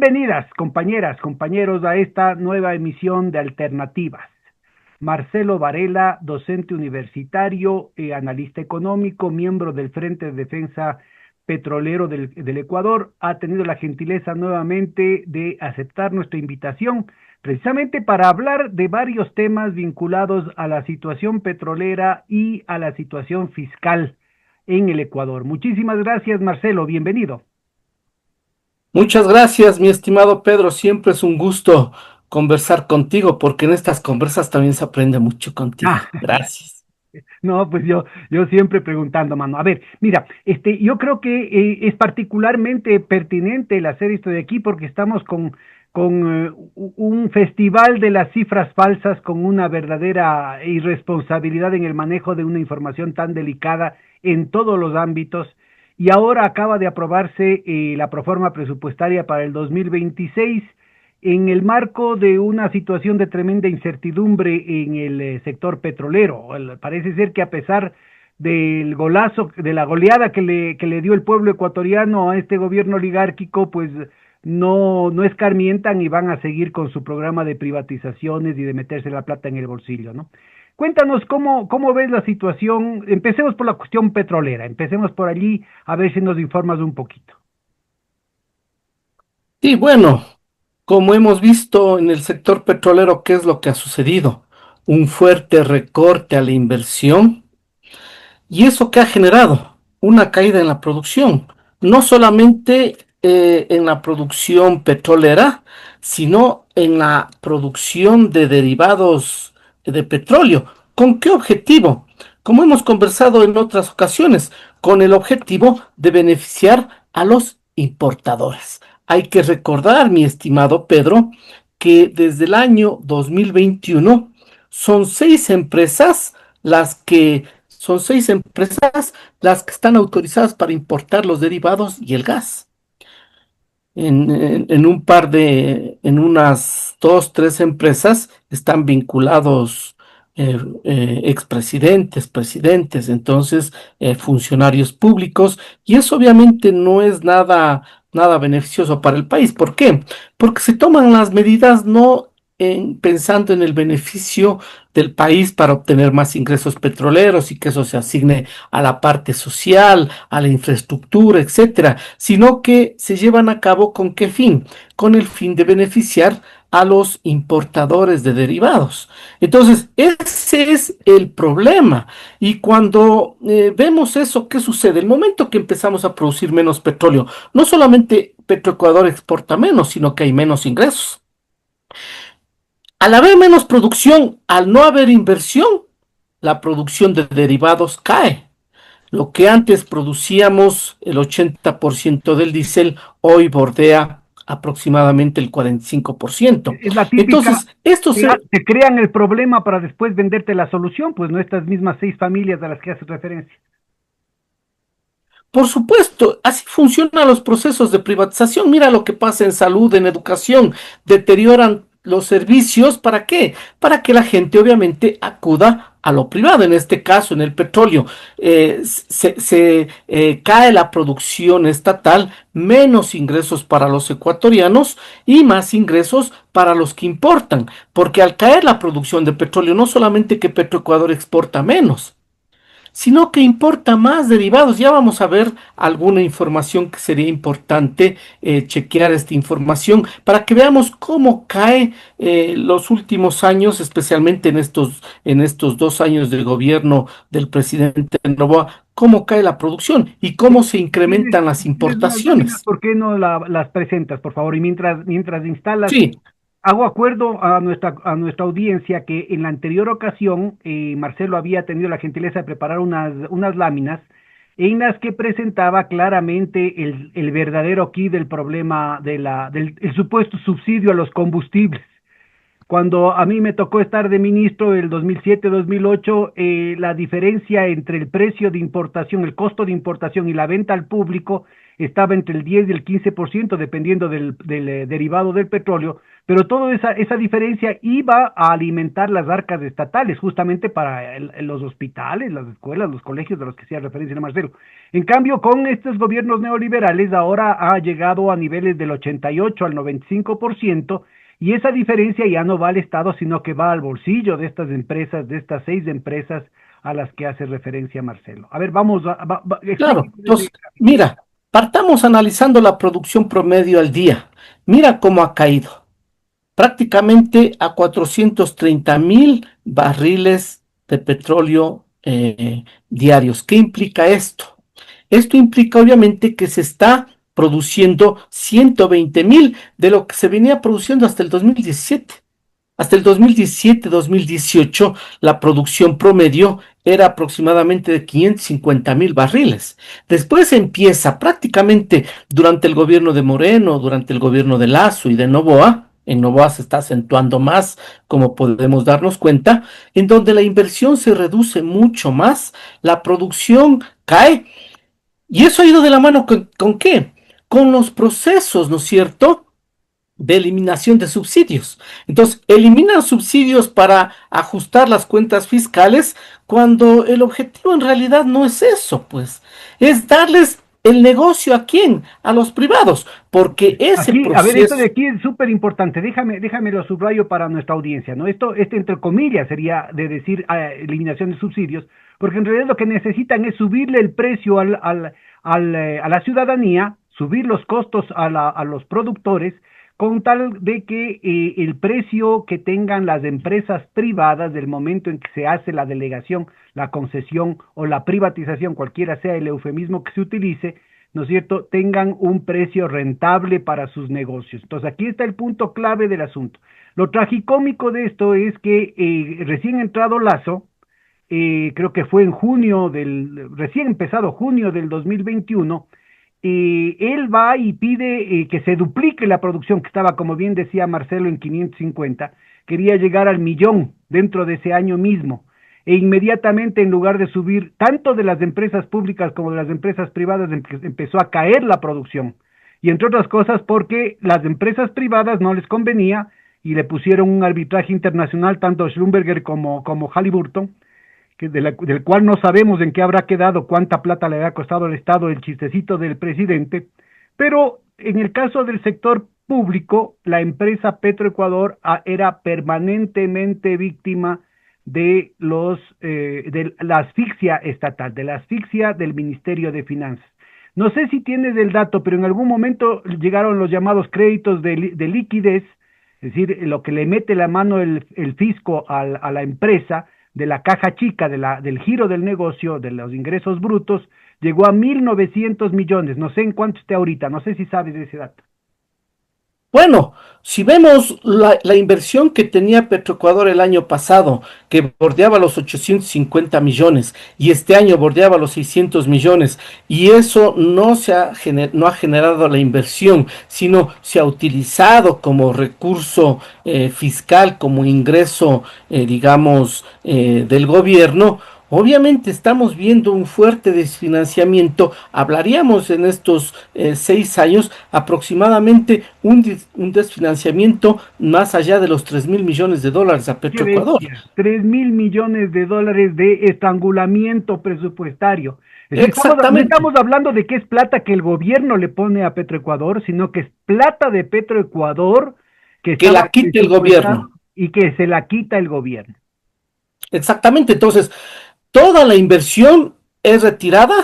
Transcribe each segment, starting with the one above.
Bienvenidas, compañeras, compañeros, a esta nueva emisión de Alternativas. Marcelo Varela, docente universitario, analista económico, miembro del Frente de Defensa Petrolero del Ecuador, ha tenido la gentileza nuevamente de aceptar nuestra invitación, precisamente para hablar de varios temas vinculados a la situación petrolera y a la situación fiscal en el Ecuador. Muchísimas gracias, Marcelo, bienvenido. Muchas gracias, mi estimado Pedro. Siempre es un gusto conversar contigo porque en estas conversas también se aprende mucho contigo. Ah, Gracias. no, pues yo siempre preguntando, mano. A ver, mira, yo creo que es particularmente pertinente el hacer esto de aquí porque estamos con un festival de las cifras falsas, con una verdadera irresponsabilidad en el manejo de una información tan delicada en todos los ámbitos. Y ahora acaba de aprobarse la proforma presupuestaria para el 2026 en el marco de una situación de tremenda incertidumbre en el sector petrolero. Parece ser que a pesar del golazo, de la goleada que le dio el pueblo ecuatoriano a este gobierno oligárquico, pues no escarmientan y van a seguir con su programa de privatizaciones y de meterse la plata en el bolsillo, ¿no? Cuéntanos cómo ves la situación. Empecemos por la cuestión petrolera, empecemos por allí, a ver si nos informas un poquito. Y bueno, como hemos visto en el sector petrolero, ¿qué es lo que ha sucedido? Un fuerte recorte a la inversión. ¿Y eso qué ha generado? Una caída en la producción, no solamente en la producción petrolera, sino en la producción de derivados de petróleo. ¿Con qué objetivo? Como hemos conversado en otras ocasiones, con el objetivo de beneficiar a los importadores. Hay que recordar, mi estimado Pedro, que desde el año 2021 son seis empresas las que son seis empresas las que están autorizadas para importar los derivados y el gas. En un par en unas dos, tres empresas están vinculados expresidentes, presidentes, entonces funcionarios públicos, y eso obviamente no es nada beneficioso para el país. ¿Por qué? Porque se toman las medidas no pensando en el beneficio del país para obtener más ingresos petroleros y que eso se asigne a la parte social, a la infraestructura, etcétera, sino que se llevan a cabo ¿con qué fin? Con el fin de beneficiar a los importadores de derivados. Entonces, ese es el problema. Y cuando vemos eso, ¿qué sucede? El momento que empezamos a producir menos petróleo, no solamente Petroecuador exporta menos, sino que hay menos ingresos. Al haber menos producción, al no haber inversión, la producción de derivados cae. Lo que antes producíamos, el 80% del diésel, hoy bordea aproximadamente el 45%. Es la típica, Entonces, esto te crean el problema para después venderte la solución, pues no estas mismas seis familias a las que haces referencia. por supuesto, así funcionan los procesos de privatización. Mira lo que pasa en salud, en educación. Deterioran los servicios. ¿Para qué? Para que la gente obviamente acuda a lo privado. En este caso, en el petróleo, cae la producción estatal, menos ingresos para los ecuatorianos y más ingresos para los que importan. Porque al caer la producción de petróleo, no solamente que Petroecuador exporta menos, sino que importa más derivados. Ya vamos a ver alguna información que sería importante chequear esta información para que veamos cómo cae los últimos años, especialmente en estos 2 años del gobierno del presidente Noboa, cómo cae la producción y cómo se ¿Tienes, incrementan las tienes unas láminas? importaciones. ¿Por qué no las presentas, por favor? Y mientras instalas, Sí, hago acuerdo a nuestra audiencia que en la anterior ocasión Marcelo había tenido la gentileza de preparar unas láminas en las que presentaba claramente el verdadero key del problema del el supuesto subsidio a los combustibles. Cuando a mí me tocó estar de ministro el 2007-2008, la diferencia entre el precio de importación, el costo de importación y la venta al público estaba entre el 10 y el 15%, dependiendo del derivado del petróleo, pero toda esa diferencia iba a alimentar las arcas estatales, justamente para los hospitales, las escuelas, los colegios de los que hacía referencia Marcelo. En cambio, con estos gobiernos neoliberales, ahora ha llegado a niveles del 88 al 95%, y esa diferencia ya no va al Estado, sino que va al bolsillo de estas empresas, de estas 6 empresas a las que hace referencia Marcelo. A ver, vamos, Claro, explíqueme ese entonces, gráfico. mira, partamos analizando la producción promedio al día. Mira cómo ha caído, prácticamente a 430.000 barriles de petróleo diarios. ¿Qué implica esto? Esto implica obviamente que se está produciendo 120.000 de lo que se venía produciendo hasta el 2017. Hasta el 2017-2018, la producción promedio era aproximadamente de 550.000 barriles. Después empieza prácticamente durante el gobierno de Moreno, durante el gobierno de Lasso y de Noboa. En Noboa se está acentuando más, como podemos darnos cuenta, en donde la inversión se reduce mucho más, la producción cae. Y eso ha ido de la mano ¿con qué? Con los procesos, ¿no es cierto?, de eliminación de subsidios. Entonces, eliminan subsidios para ajustar las cuentas fiscales cuando el objetivo en realidad no es eso, pues, es darles el negocio ¿a quién? A los privados, porque ese Aquí, a ver, esto de proceso, aquí es súper importante. Déjame lo subrayo para nuestra audiencia, ¿no? Esto entre comillas sería de decir eliminación de subsidios, porque en realidad lo que necesitan es subirle el precio a la ciudadanía, subir los costos a los productores, con tal de que el precio que tengan las empresas privadas del momento en que se hace la delegación, la concesión o la privatización, cualquiera sea el eufemismo que se utilice, ¿no es cierto?, tengan un precio rentable para sus negocios. Entonces, aquí está el punto clave del asunto. Lo tragicómico de esto es que recién entrado Lazo, creo que fue en recién empezado junio del 2021, él va y pide que se duplique la producción, que estaba, como bien decía Marcelo, en 550, quería llegar al millón dentro de ese año mismo, e inmediatamente, en lugar de subir tanto de las empresas públicas como de las empresas privadas, empezó a caer la producción, y entre otras cosas porque las empresas privadas no les convenía y le pusieron un arbitraje internacional, tanto Schlumberger como Halliburton, del cual no sabemos en qué habrá quedado, cuánta plata le habrá costado al Estado el chistecito del presidente, pero en el caso del sector público, la empresa Petroecuador era permanentemente víctima de la asfixia estatal, de la asfixia del Ministerio de Finanzas. No sé si tienes el dato, pero en algún momento llegaron los llamados créditos de liquidez, es decir, lo que le mete la mano el fisco a la empresa, de la caja chica, del giro del negocio, de los ingresos brutos, llegó a 1.900 millones. No sé en cuánto esté ahorita, no sé si sabes de ese dato. bueno, si vemos la inversión que tenía Petroecuador el año pasado, que bordeaba los 850 millones, y este año bordeaba los 600 millones, y eso no ha generado la inversión, sino se ha utilizado como recurso fiscal, como ingreso, digamos, del gobierno. Obviamente estamos viendo un fuerte desfinanciamiento. Hablaríamos en estos 6 años aproximadamente un desfinanciamiento más allá de los 3.000 millones de dólares a Qué Petroecuador. bestia, 3.000 millones de dólares de estrangulamiento presupuestario. Es decir, no Exactamente. estamos hablando de que es plata que el gobierno le pone a Petroecuador, sino que es plata de Petroecuador que Que estaba la quite el presupuestada gobierno. y que se la quita el gobierno. Exactamente. Entonces, toda la inversión es retirada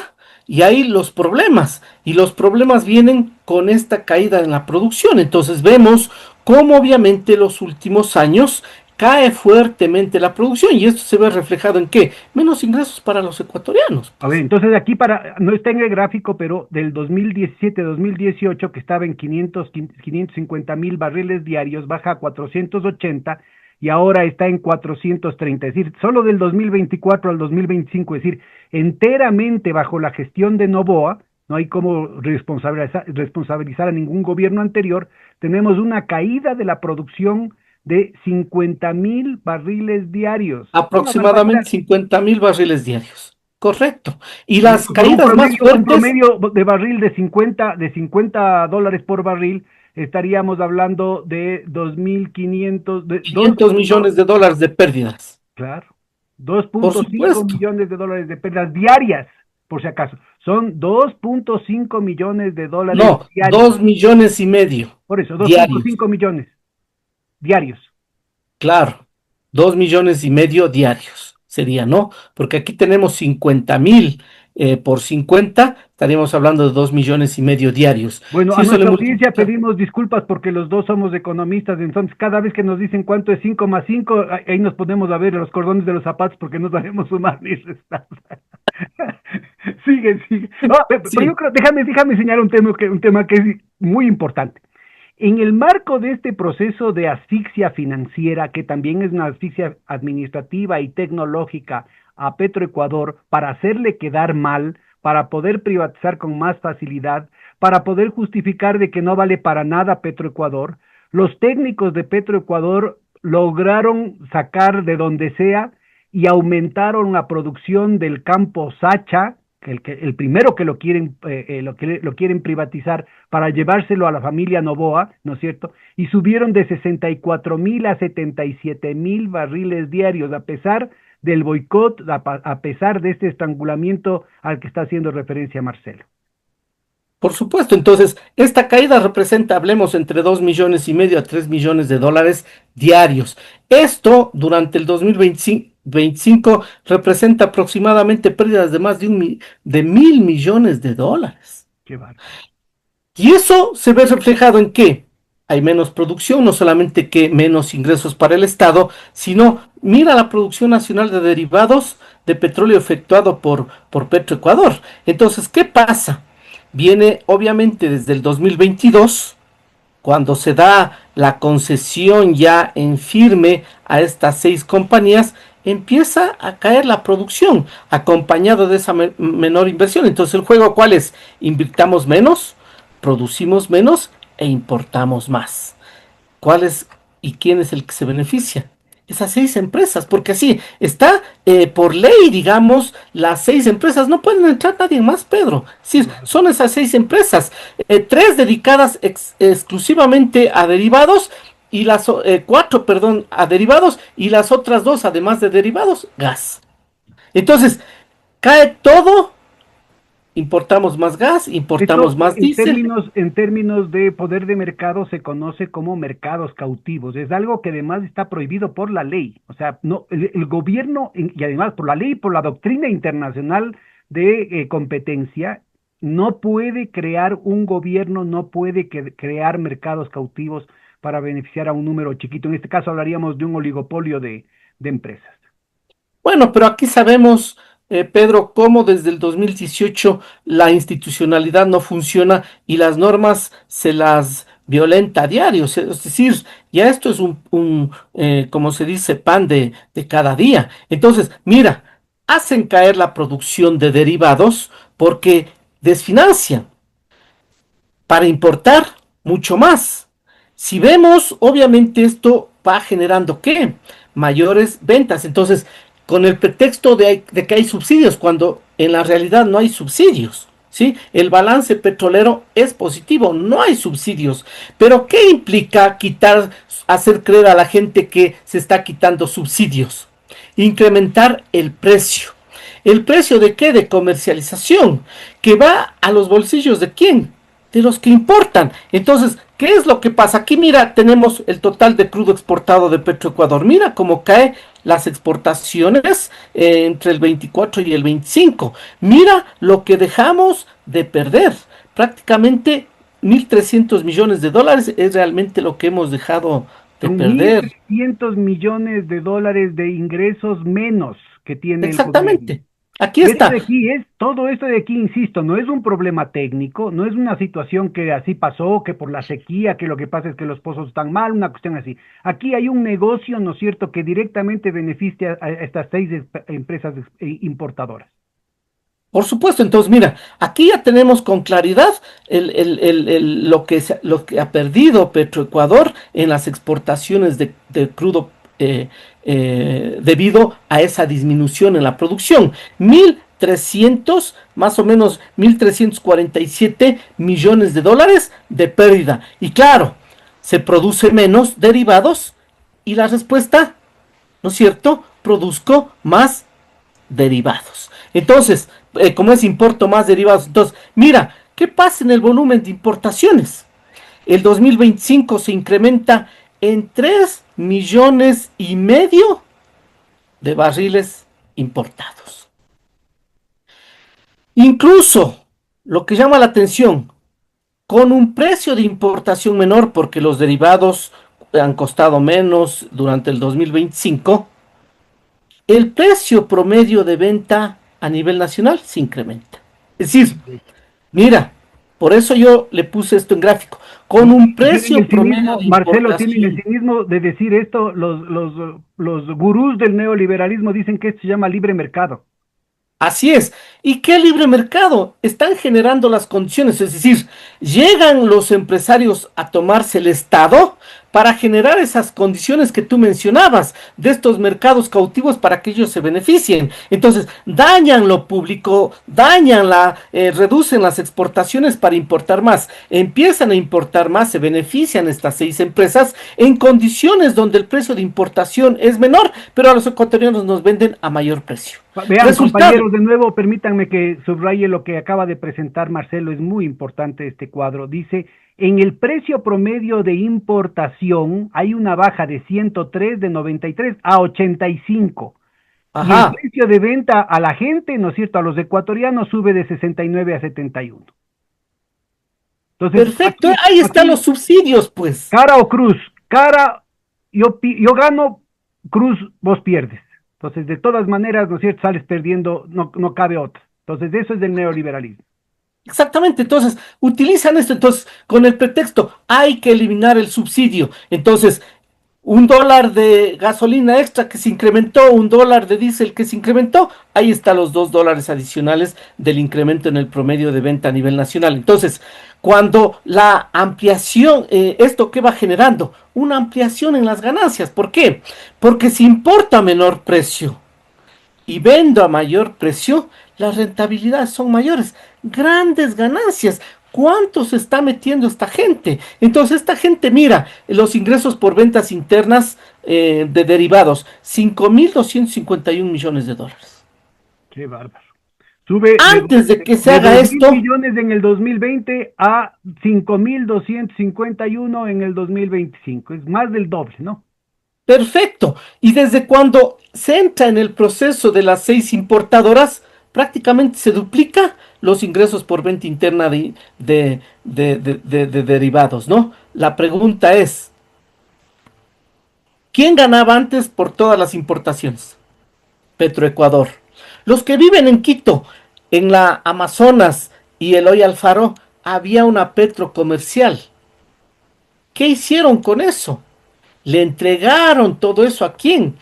y hay los problemas. Y los problemas vienen con esta caída en la producción. Entonces vemos cómo obviamente los últimos años cae fuertemente la producción y esto se ve reflejado en qué? Menos ingresos para los ecuatorianos, A ver, pues. entonces aquí no está en el gráfico, pero del 2017-2018, que estaba en 550.000 barriles diarios, baja a 480 y ahora está en 430. Es decir, solo del 2024 al 2025, es decir, enteramente bajo la gestión de Noboa, no hay como responsabilizar a ningún gobierno anterior, tenemos una caída de la producción de 50.000 barriles diarios. Una barbaridad. Aproximadamente 50.000 barriles diarios. Correcto. Y Y las caídas más un fuertes, promedio de barril de 50 dólares por barril, estaríamos hablando de 2.500, de 2, 500 millones de dólares de pérdidas. claro, Por 2.5 supuesto. millones de dólares de pérdidas diarias, por si acaso. Son 2.5 millones de dólares No, diarios. 2,5 millones Por eso, dos punto diarios. cinco millones diarios. Claro, 2,5 millones diarios sería, ¿no? Porque aquí tenemos 50.000 por 50, estaríamos hablando de 2,5 millones diarios. Bueno, Si a eso le nuestra audiencia multiplica, pedimos disculpas porque los dos somos economistas, entonces cada vez que nos dicen cuánto es 5 más 5, ahí nos ponemos a ver los cordones de los zapatos porque no sabemos sumar ni restar. Sigue, sigue. No, pero yo sí, creo, déjame señalar un tema que es muy importante. En el marco de este proceso de asfixia financiera, que también es una asfixia administrativa y tecnológica a Petroecuador para hacerle quedar mal, para poder privatizar con más facilidad, para poder justificar de que no vale para nada Petroecuador, los técnicos de Petroecuador lograron sacar de donde sea y aumentaron la producción del campo Sacha, el primero que lo quieren privatizar para llevárselo a la familia Novoa, ¿no es cierto? Y subieron de 64.000 a 77.000 barriles diarios, a pesar del boicot, a pesar de este estrangulamiento al que está haciendo referencia Marcelo. por supuesto. Entonces, esta caída representa, hablemos, entre 2,5 millones a 3 millones de dólares diarios. Esto durante el 2025 representa aproximadamente pérdidas de más de 1.000 millones de dólares. Qué bárbaro. Y eso se ve reflejado en que hay menos producción, no solamente que menos ingresos para el Estado, sino mira la producción nacional de derivados de petróleo efectuado por Petroecuador. Entonces, ¿qué pasa? Viene obviamente desde el 2022, cuando se da la concesión ya en firme a estas 6 compañías, empieza a caer la producción, acompañado de esa menor inversión. Entonces, ¿el juego cuál es? Invirtamos menos, producimos menos e importamos más. ¿Cuál es y quién es el que se beneficia? Esas 6 empresas, porque así está por ley, digamos, las 6 empresas, no pueden entrar nadie más, Pedro. Sí, Claro. son esas 6 empresas, 3 dedicadas exclusivamente a derivados y las 4, perdón, a derivados y las otras 2, además de derivados, gas. Entonces, cae todo, importamos más gas, importamos Esto más diésel. en términos de poder de mercado se conoce como mercados cautivos. Es algo que además está prohibido por la ley. O sea, no, el gobierno, y además por la ley y por la doctrina internacional de competencia, no puede crear un gobierno, no puede crear mercados cautivos para beneficiar a un número chiquito. En este caso hablaríamos de un oligopolio de empresas. Bueno, pero aquí sabemos, Pedro, cómo desde el 2018 la institucionalidad no funciona y las normas se las violenta a diario. Es decir, ya esto es como se dice, pan de cada día. Entonces, mira, hacen caer la producción de derivados porque desfinancian para importar mucho más. Si vemos, obviamente esto va generando ¿qué? Mayores ventas. Entonces, con el pretexto de que hay subsidios, cuando en la realidad no hay subsidios. ¿Sí? El balance petrolero es positivo, no hay subsidios. Pero ¿qué implica quitar, hacer creer a la gente que se está quitando subsidios? Incrementar el precio. ¿El precio de qué? De comercialización, que va a los bolsillos de quién? De los que importan. Entonces, ¿qué es lo que pasa? Aquí mira, tenemos el total de crudo exportado de Petroecuador. Mira cómo cae las exportaciones entre el 24 y el 25. Mira lo que dejamos de perder. Prácticamente 1.300 millones de dólares es realmente lo que hemos dejado de Son mil perder. trescientos millones de dólares de ingresos menos que tiene el gobierno. Exactamente. Aquí Y esto de está. aquí es, todo esto de aquí, insisto, no es un problema técnico, no es una situación que así pasó, que por la sequía, que lo que pasa es que los pozos están mal, una cuestión así. Aquí hay un negocio, ¿no es cierto?, que directamente beneficia a estas 6 empresas importadoras. Por supuesto, entonces mira, aquí ya tenemos con claridad lo que ha perdido Petroecuador en las exportaciones de crudo debido a esa disminución en la producción. 1.300, más o menos 1.347 millones de dólares de pérdida. Y claro, se produce menos derivados y la respuesta, ¿no es cierto? Produzco más derivados. Entonces, como es importo más derivados, entonces, mira, ¿qué pasa en el volumen de importaciones? El 2025 se incrementa en 3,5 millones de barriles importados. Incluso, lo que llama la atención, con un precio de importación menor, porque los derivados han costado menos durante el 2025, el precio promedio de venta a nivel nacional se incrementa. Es decir, mira, por eso yo le puse esto en gráfico, con un Tienen precio el promedio cinismo, de Marcelo, tienen el importación. cinismo de decir esto, los gurús del neoliberalismo dicen que esto se llama libre mercado. Así es. ¿Y qué libre mercado? Están generando las condiciones, es decir, llegan los empresarios a tomarse el Estado para generar esas condiciones que tú mencionabas, de estos mercados cautivos para que ellos se beneficien. Entonces, dañan lo público, reducen las exportaciones para importar más, empiezan a importar más, se benefician estas 6 empresas en condiciones donde el precio de importación es menor, pero a los ecuatorianos nos venden a mayor precio. Vean, Resultado. compañeros, de nuevo, permítanme que subraye lo que acaba de presentar Marcelo, es muy importante este cuadro. Dice, en el precio promedio de importación hay una baja de 103 de 93 a 85. Y el Ajá, precio de venta a la gente, ¿no es cierto?, a los ecuatorianos sube de 69 a 71. Entonces, perfecto. Ahí están los aquí, subsidios, pues. cara o cruz, cara, yo gano, cruz, vos pierdes. Entonces, de todas maneras, ¿no es cierto?, sales perdiendo, no cabe otra. Entonces, eso es del neoliberalismo. Exactamente. Entonces, utilizan esto. Entonces, con el pretexto, hay que eliminar el subsidio. Entonces, $1 de gasolina extra que se incrementó, $1 de diésel que se incrementó, ahí están los $2 adicionales del incremento en el promedio de venta a nivel nacional. Entonces, cuando la ampliación, ¿esto qué va generando? Una ampliación en las ganancias. ¿Por qué? Porque si importa a menor precio y vendo a mayor precio, las rentabilidades son mayores, grandes ganancias. ¿Cuánto se está metiendo esta gente? Entonces, esta gente mira los ingresos por ventas internas de derivados, 5.251 millones de dólares. Qué bárbaro. Sube Antes de que se de haga 2 mil esto, millones en el 2020 a 5.251 en el 2025. Es más del doble, ¿no? perfecto. Y desde cuando se entra en el proceso de las 6 importadoras, prácticamente se duplica los ingresos por venta interna de derivados, ¿no? La pregunta es, ¿quién ganaba antes por todas las importaciones? Petroecuador. Los que viven en Quito, en la Amazonas y Eloy Alfaro, había una petro comercial. ¿Qué hicieron con eso? Le entregaron todo eso a quién?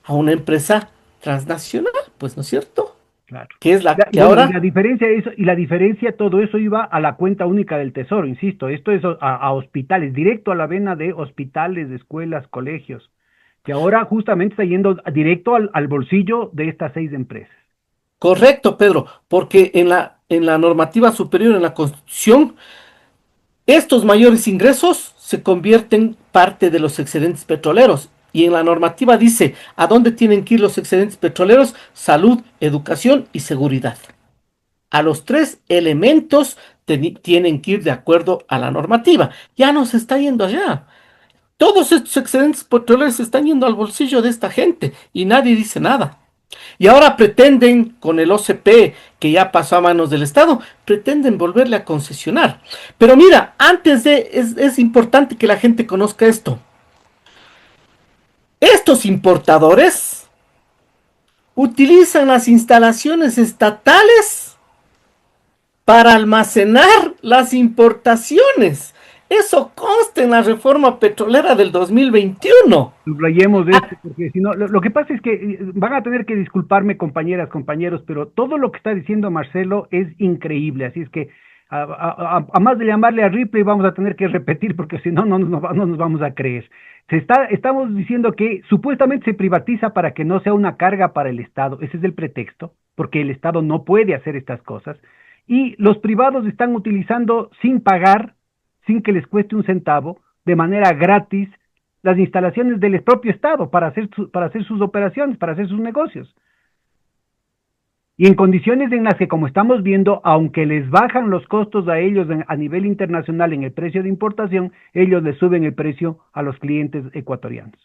A una empresa transnacional, pues, ¿no es cierto? Claro. Que es la que Bueno, ahora, y la diferencia, todo eso iba a la cuenta única del tesoro, insisto, esto es a hospitales, directo a la vena de hospitales, de escuelas, colegios, que ahora justamente está yendo directo al bolsillo de estas 6 empresas. correcto, Pedro, porque en la normativa superior, en la Constitución, estos mayores ingresos se convierten parte de los excedentes petroleros. Y en la normativa dice a dónde tienen que ir los excedentes petroleros: salud, educación y seguridad. A los 3 elementos tienen que ir de acuerdo a la normativa. Ya no se está yendo allá. Todos estos excedentes petroleros se están yendo al bolsillo de esta gente y nadie dice nada. Y ahora pretenden, con el OCP, que ya pasó a manos del Estado, pretenden volverle a concesionar. Pero mira, es importante que la gente conozca esto. Estos importadores utilizan las instalaciones estatales para almacenar las importaciones. Eso consta en la reforma petrolera del 2021. Subrayemos esto, porque si no, lo que pasa es que van a tener que disculparme compañeras, compañeros, pero todo lo que está diciendo Marcelo es increíble, así es que a más de llamarle a Ripley vamos a tener que repetir porque si no, no nos vamos a creer. Estamos diciendo que supuestamente se privatiza para que no sea una carga para el Estado, ese es el pretexto, porque el Estado no puede hacer estas cosas, y los privados están utilizando sin pagar, sin que les cueste un centavo, de manera gratis, las instalaciones del propio Estado para hacer sus operaciones, para hacer sus negocios. Y en condiciones en las que, como estamos viendo, aunque les bajan los costos a ellos a nivel internacional en el precio de importación, ellos les suben el precio a los clientes ecuatorianos.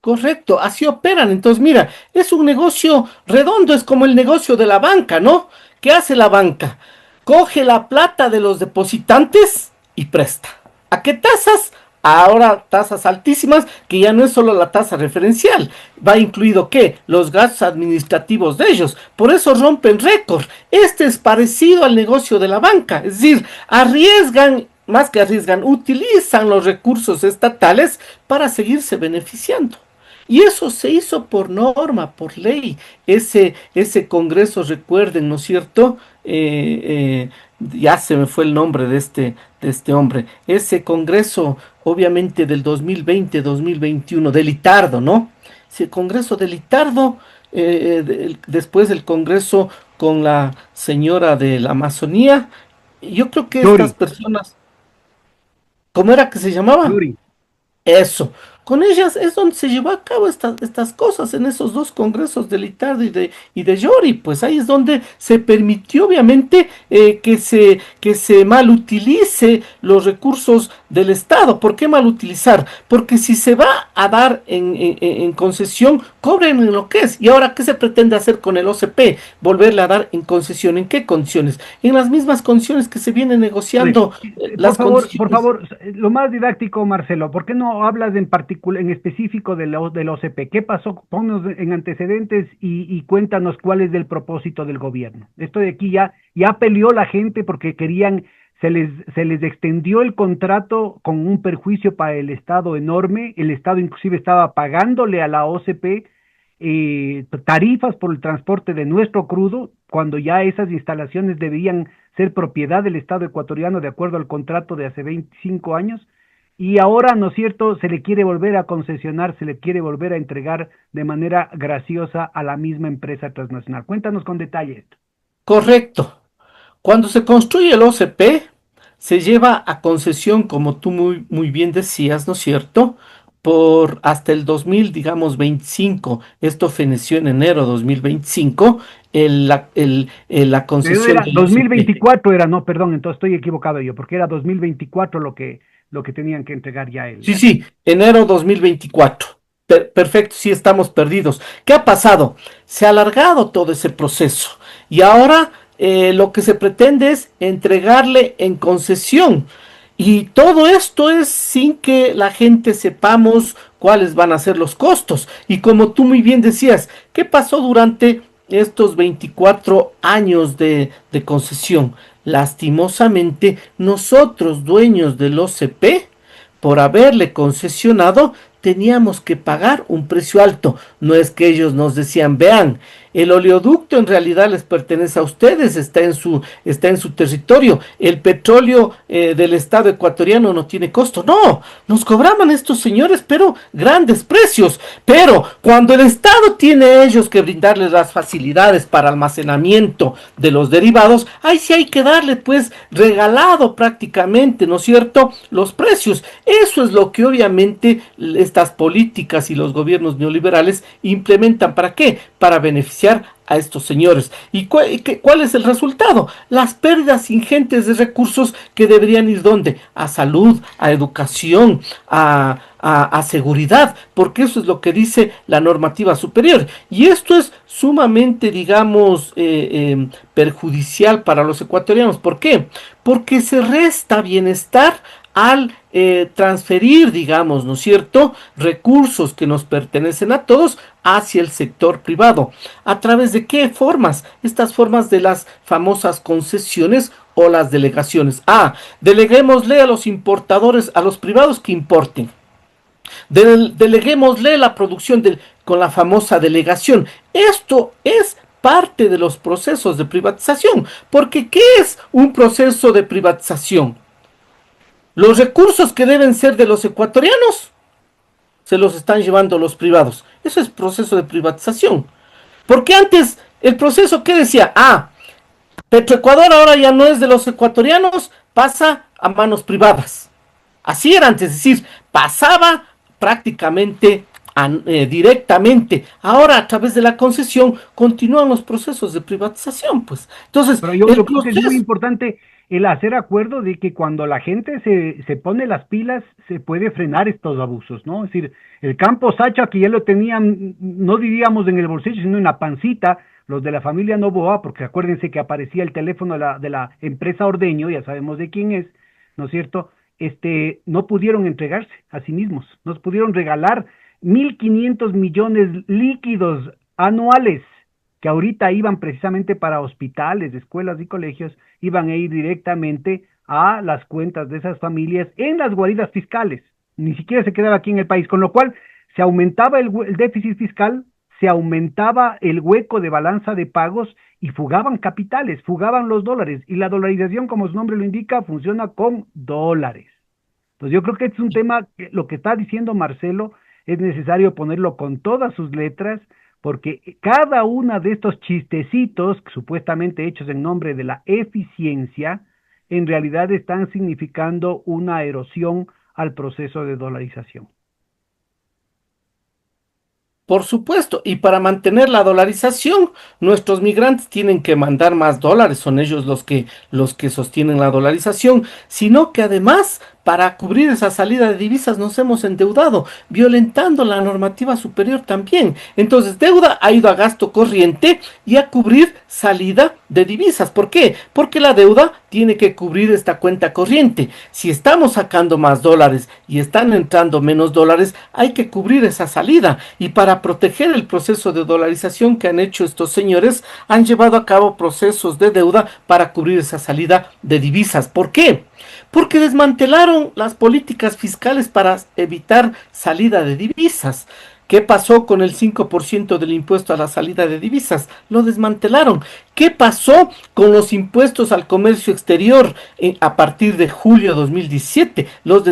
Correcto, así operan. Entonces, mira, es un negocio redondo, es como el negocio de la banca, ¿no? ¿Qué hace la banca? Coge la plata de los depositantes y presta. ¿A qué tasas? Ahora tasas altísimas, que ya no es solo la tasa referencial, va incluido ¿qué? Los gastos administrativos de ellos. Por eso rompen récord. Este es parecido al negocio de la banca, es decir, arriesgan, más que arriesgan, utilizan los recursos estatales para seguirse beneficiando. Y eso se hizo por norma, por ley. Ese Congreso, recuerden, ¿no es cierto? Ya se me fue el nombre de este hombre. Ese Congreso, obviamente, del 2020-2021, de Litardo, ¿no? Ese Congreso de Litardo, después el Congreso con la señora de la Amazonía. Yo creo que estas Yuri, personas, ¿cómo era que se llamaba? Yuri. Eso, con ellas es donde se llevó a cabo estas cosas, en esos dos congresos de Litardo y de Yori, pues ahí es donde se permitió obviamente que se mal utilice los recursos del Estado. ¿Por qué mal utilizar? Porque si se va a dar en concesión, cobren en lo que es. ¿Y ahora qué se pretende hacer con el OCP? Volverle a dar en concesión. ¿En qué condiciones? En las mismas condiciones que se viene negociando las Por condiciones. favor, lo más didáctico, Marcelo, ¿por qué no hablas en particular, en específico del OCP? ¿Qué pasó? Ponnos en antecedentes y cuéntanos cuál es el propósito del gobierno. Esto de aquí ya peleó la gente porque querían, se les extendió el contrato con un perjuicio para el Estado enorme. El Estado inclusive estaba pagándole a la OCP tarifas por el transporte de nuestro crudo, cuando ya esas instalaciones debían ser propiedad del Estado ecuatoriano de acuerdo al contrato de hace 25 años, y ahora, ¿no es cierto?, se le quiere volver a concesionar, se le quiere volver a entregar de manera graciosa a la misma empresa transnacional. Cuéntanos con detalle esto. Correcto. Cuando se construye el OCP, se lleva a concesión, como tú muy bien decías, ¿no es cierto? Por hasta el 2000, digamos, 25. Esto feneció en enero de 2025, la Pero concesión era del OCP. 2024, era, no, perdón, entonces estoy equivocado yo, porque era 2024 lo que tenían que entregar ya él, Sí, ¿ya? sí, enero 2024. Perfecto, sí estamos perdidos. ¿Qué ha pasado? Se ha alargado todo ese proceso y ahora lo que se pretende es entregarle en concesión. Y todo esto es sin que la gente sepamos cuáles van a ser los costos. Y como tú muy bien decías, ¿qué pasó durante estos 24 años de concesión? Lastimosamente, nosotros, dueños del OCP, por haberle concesionado, teníamos que pagar un precio alto. No es que ellos nos decían, vean, el oleoducto en realidad les pertenece a ustedes, está en su territorio. El petróleo del Estado ecuatoriano no tiene costo. No, nos cobraban estos señores, pero grandes precios. Pero cuando el Estado tiene ellos que brindarles las facilidades para almacenamiento de los derivados, ahí sí hay que darle pues regalado prácticamente, ¿no es cierto?, los precios. Eso es lo que obviamente estas políticas y los gobiernos neoliberales implementan. ¿Para qué? Para beneficiar a estos señores. ¿Y cuál es el resultado? Las pérdidas ingentes de recursos que deberían ir ¿dónde? A salud, a educación, a seguridad, porque eso es lo que dice la normativa superior. Y esto es sumamente, digamos, perjudicial para los ecuatorianos. ¿Por qué? Porque se resta bienestar al transferir, digamos, ¿no es cierto?, recursos que nos pertenecen a todos hacia el sector privado. ¿A través de qué formas? Estas formas de las famosas concesiones o las delegaciones. Deleguémosle a los importadores, a los privados que importen. Deleguémosle la producción con la famosa delegación. Esto es parte de los procesos de privatización. Porque ¿qué es un proceso de privatización? Los recursos que deben ser de los ecuatorianos se los están llevando los privados. Eso es proceso de privatización. Porque antes el proceso, ¿qué decía? Petroecuador ahora ya no es de los ecuatorianos, pasa a manos privadas. Así era antes, es decir, pasaba prácticamente directamente. Ahora, a través de la concesión, continúan los procesos de privatización, pues. Entonces, pero yo creo que es muy importante el hacer acuerdo de que cuando la gente se pone las pilas, se puede frenar estos abusos, ¿no? Es decir, el campo Sacha, que ya lo tenían, no diríamos en el bolsillo, sino en la pancita, los de la familia Novoa, porque acuérdense que aparecía el teléfono de la empresa Ordeño, ya sabemos de quién es, ¿no es cierto?, no pudieron entregarse a sí mismos, nos pudieron regalar 1.500 millones líquidos anuales, que ahorita iban precisamente para hospitales, escuelas y colegios, iban a ir directamente a las cuentas de esas familias en las guaridas fiscales, ni siquiera se quedaba aquí en el país, con lo cual se aumentaba el déficit fiscal, se aumentaba el hueco de balanza de pagos y fugaban capitales, fugaban los dólares, y la dolarización, como su nombre lo indica, funciona con dólares. Entonces yo creo que es un tema que lo que está diciendo Marcelo es necesario ponerlo con todas sus letras, porque cada una de estos chistecitos, supuestamente hechos en nombre de la eficiencia, en realidad están significando una erosión al proceso de dolarización. Por supuesto, y para mantener la dolarización, nuestros migrantes tienen que mandar más dólares, son ellos los que sostienen la dolarización, sino que además, para cubrir esa salida de divisas, nos hemos endeudado, violentando la normativa superior también. Entonces, deuda ha ido a gasto corriente y a cubrir salida de divisas. ¿Por qué? Porque la deuda tiene que cubrir esta cuenta corriente. Si estamos sacando más dólares y están entrando menos dólares, hay que cubrir esa salida. Y para proteger el proceso de dolarización que han hecho estos señores, han llevado a cabo procesos de deuda para cubrir esa salida de divisas. ¿Por qué? Porque desmantelaron las políticas fiscales para evitar salida de divisas. ¿Qué pasó con el 5% del impuesto a la salida de divisas? Lo desmantelaron. ¿Qué pasó con los impuestos al comercio exterior a partir de julio de 2017? Los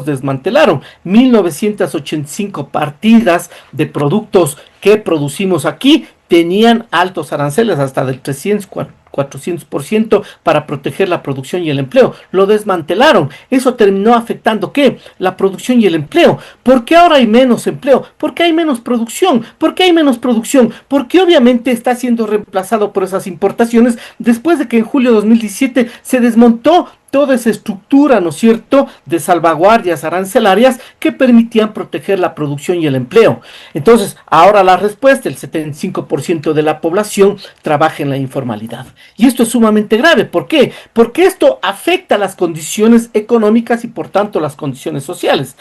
desmantelaron. 1985 partidas de productos que producimos aquí tenían altos aranceles, hasta del 400% para proteger la producción y el empleo. Lo desmantelaron. Eso terminó afectando ¿qué? La producción y el empleo. ¿Por qué ahora hay menos empleo? Porque hay menos producción. ¿Por qué hay menos producción? Porque obviamente está siendo reemplazado por esas importaciones después de que en julio de 2017 se desmontó toda esa estructura, ¿no es cierto?, de salvaguardias arancelarias que permitían proteger la producción y el empleo. Entonces, ahora la respuesta, el 75% de la población trabaja en la informalidad. Y esto es sumamente grave. ¿Por qué? Porque esto afecta las condiciones económicas y por tanto las condiciones sociales.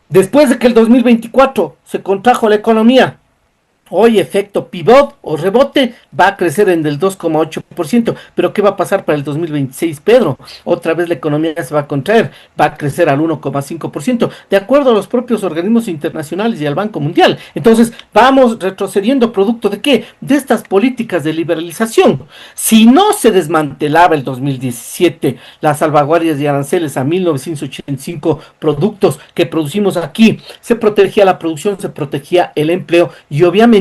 Después de que el 2024 se contrajo la economía, hoy efecto pivot o rebote va a crecer en el 2,8%, pero ¿qué va a pasar para el 2026, Pedro? Otra vez la economía se va a contraer, va a crecer al 1,5%, de acuerdo a los propios organismos internacionales y al Banco Mundial. Entonces, vamos retrocediendo producto ¿de qué? De estas políticas de liberalización. Si no se desmantelaba el 2017 las salvaguardias y aranceles a 1985 productos que producimos aquí, se protegía la producción, se protegía el empleo y obviamente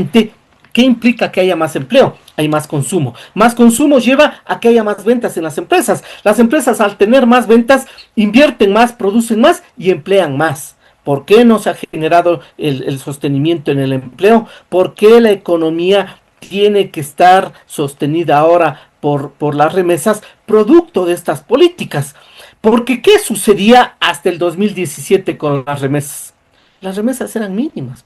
¿qué implica que haya más empleo? Hay más consumo. Más consumo lleva a que haya más ventas en las empresas. Las empresas, al tener más ventas, invierten más, producen más y emplean más. ¿Por qué no se ha generado el sostenimiento en el empleo? ¿Por qué la economía tiene que estar sostenida ahora por las remesas, producto de estas políticas? Porque ¿qué sucedía hasta el 2017 con las remesas? Las remesas eran mínimas.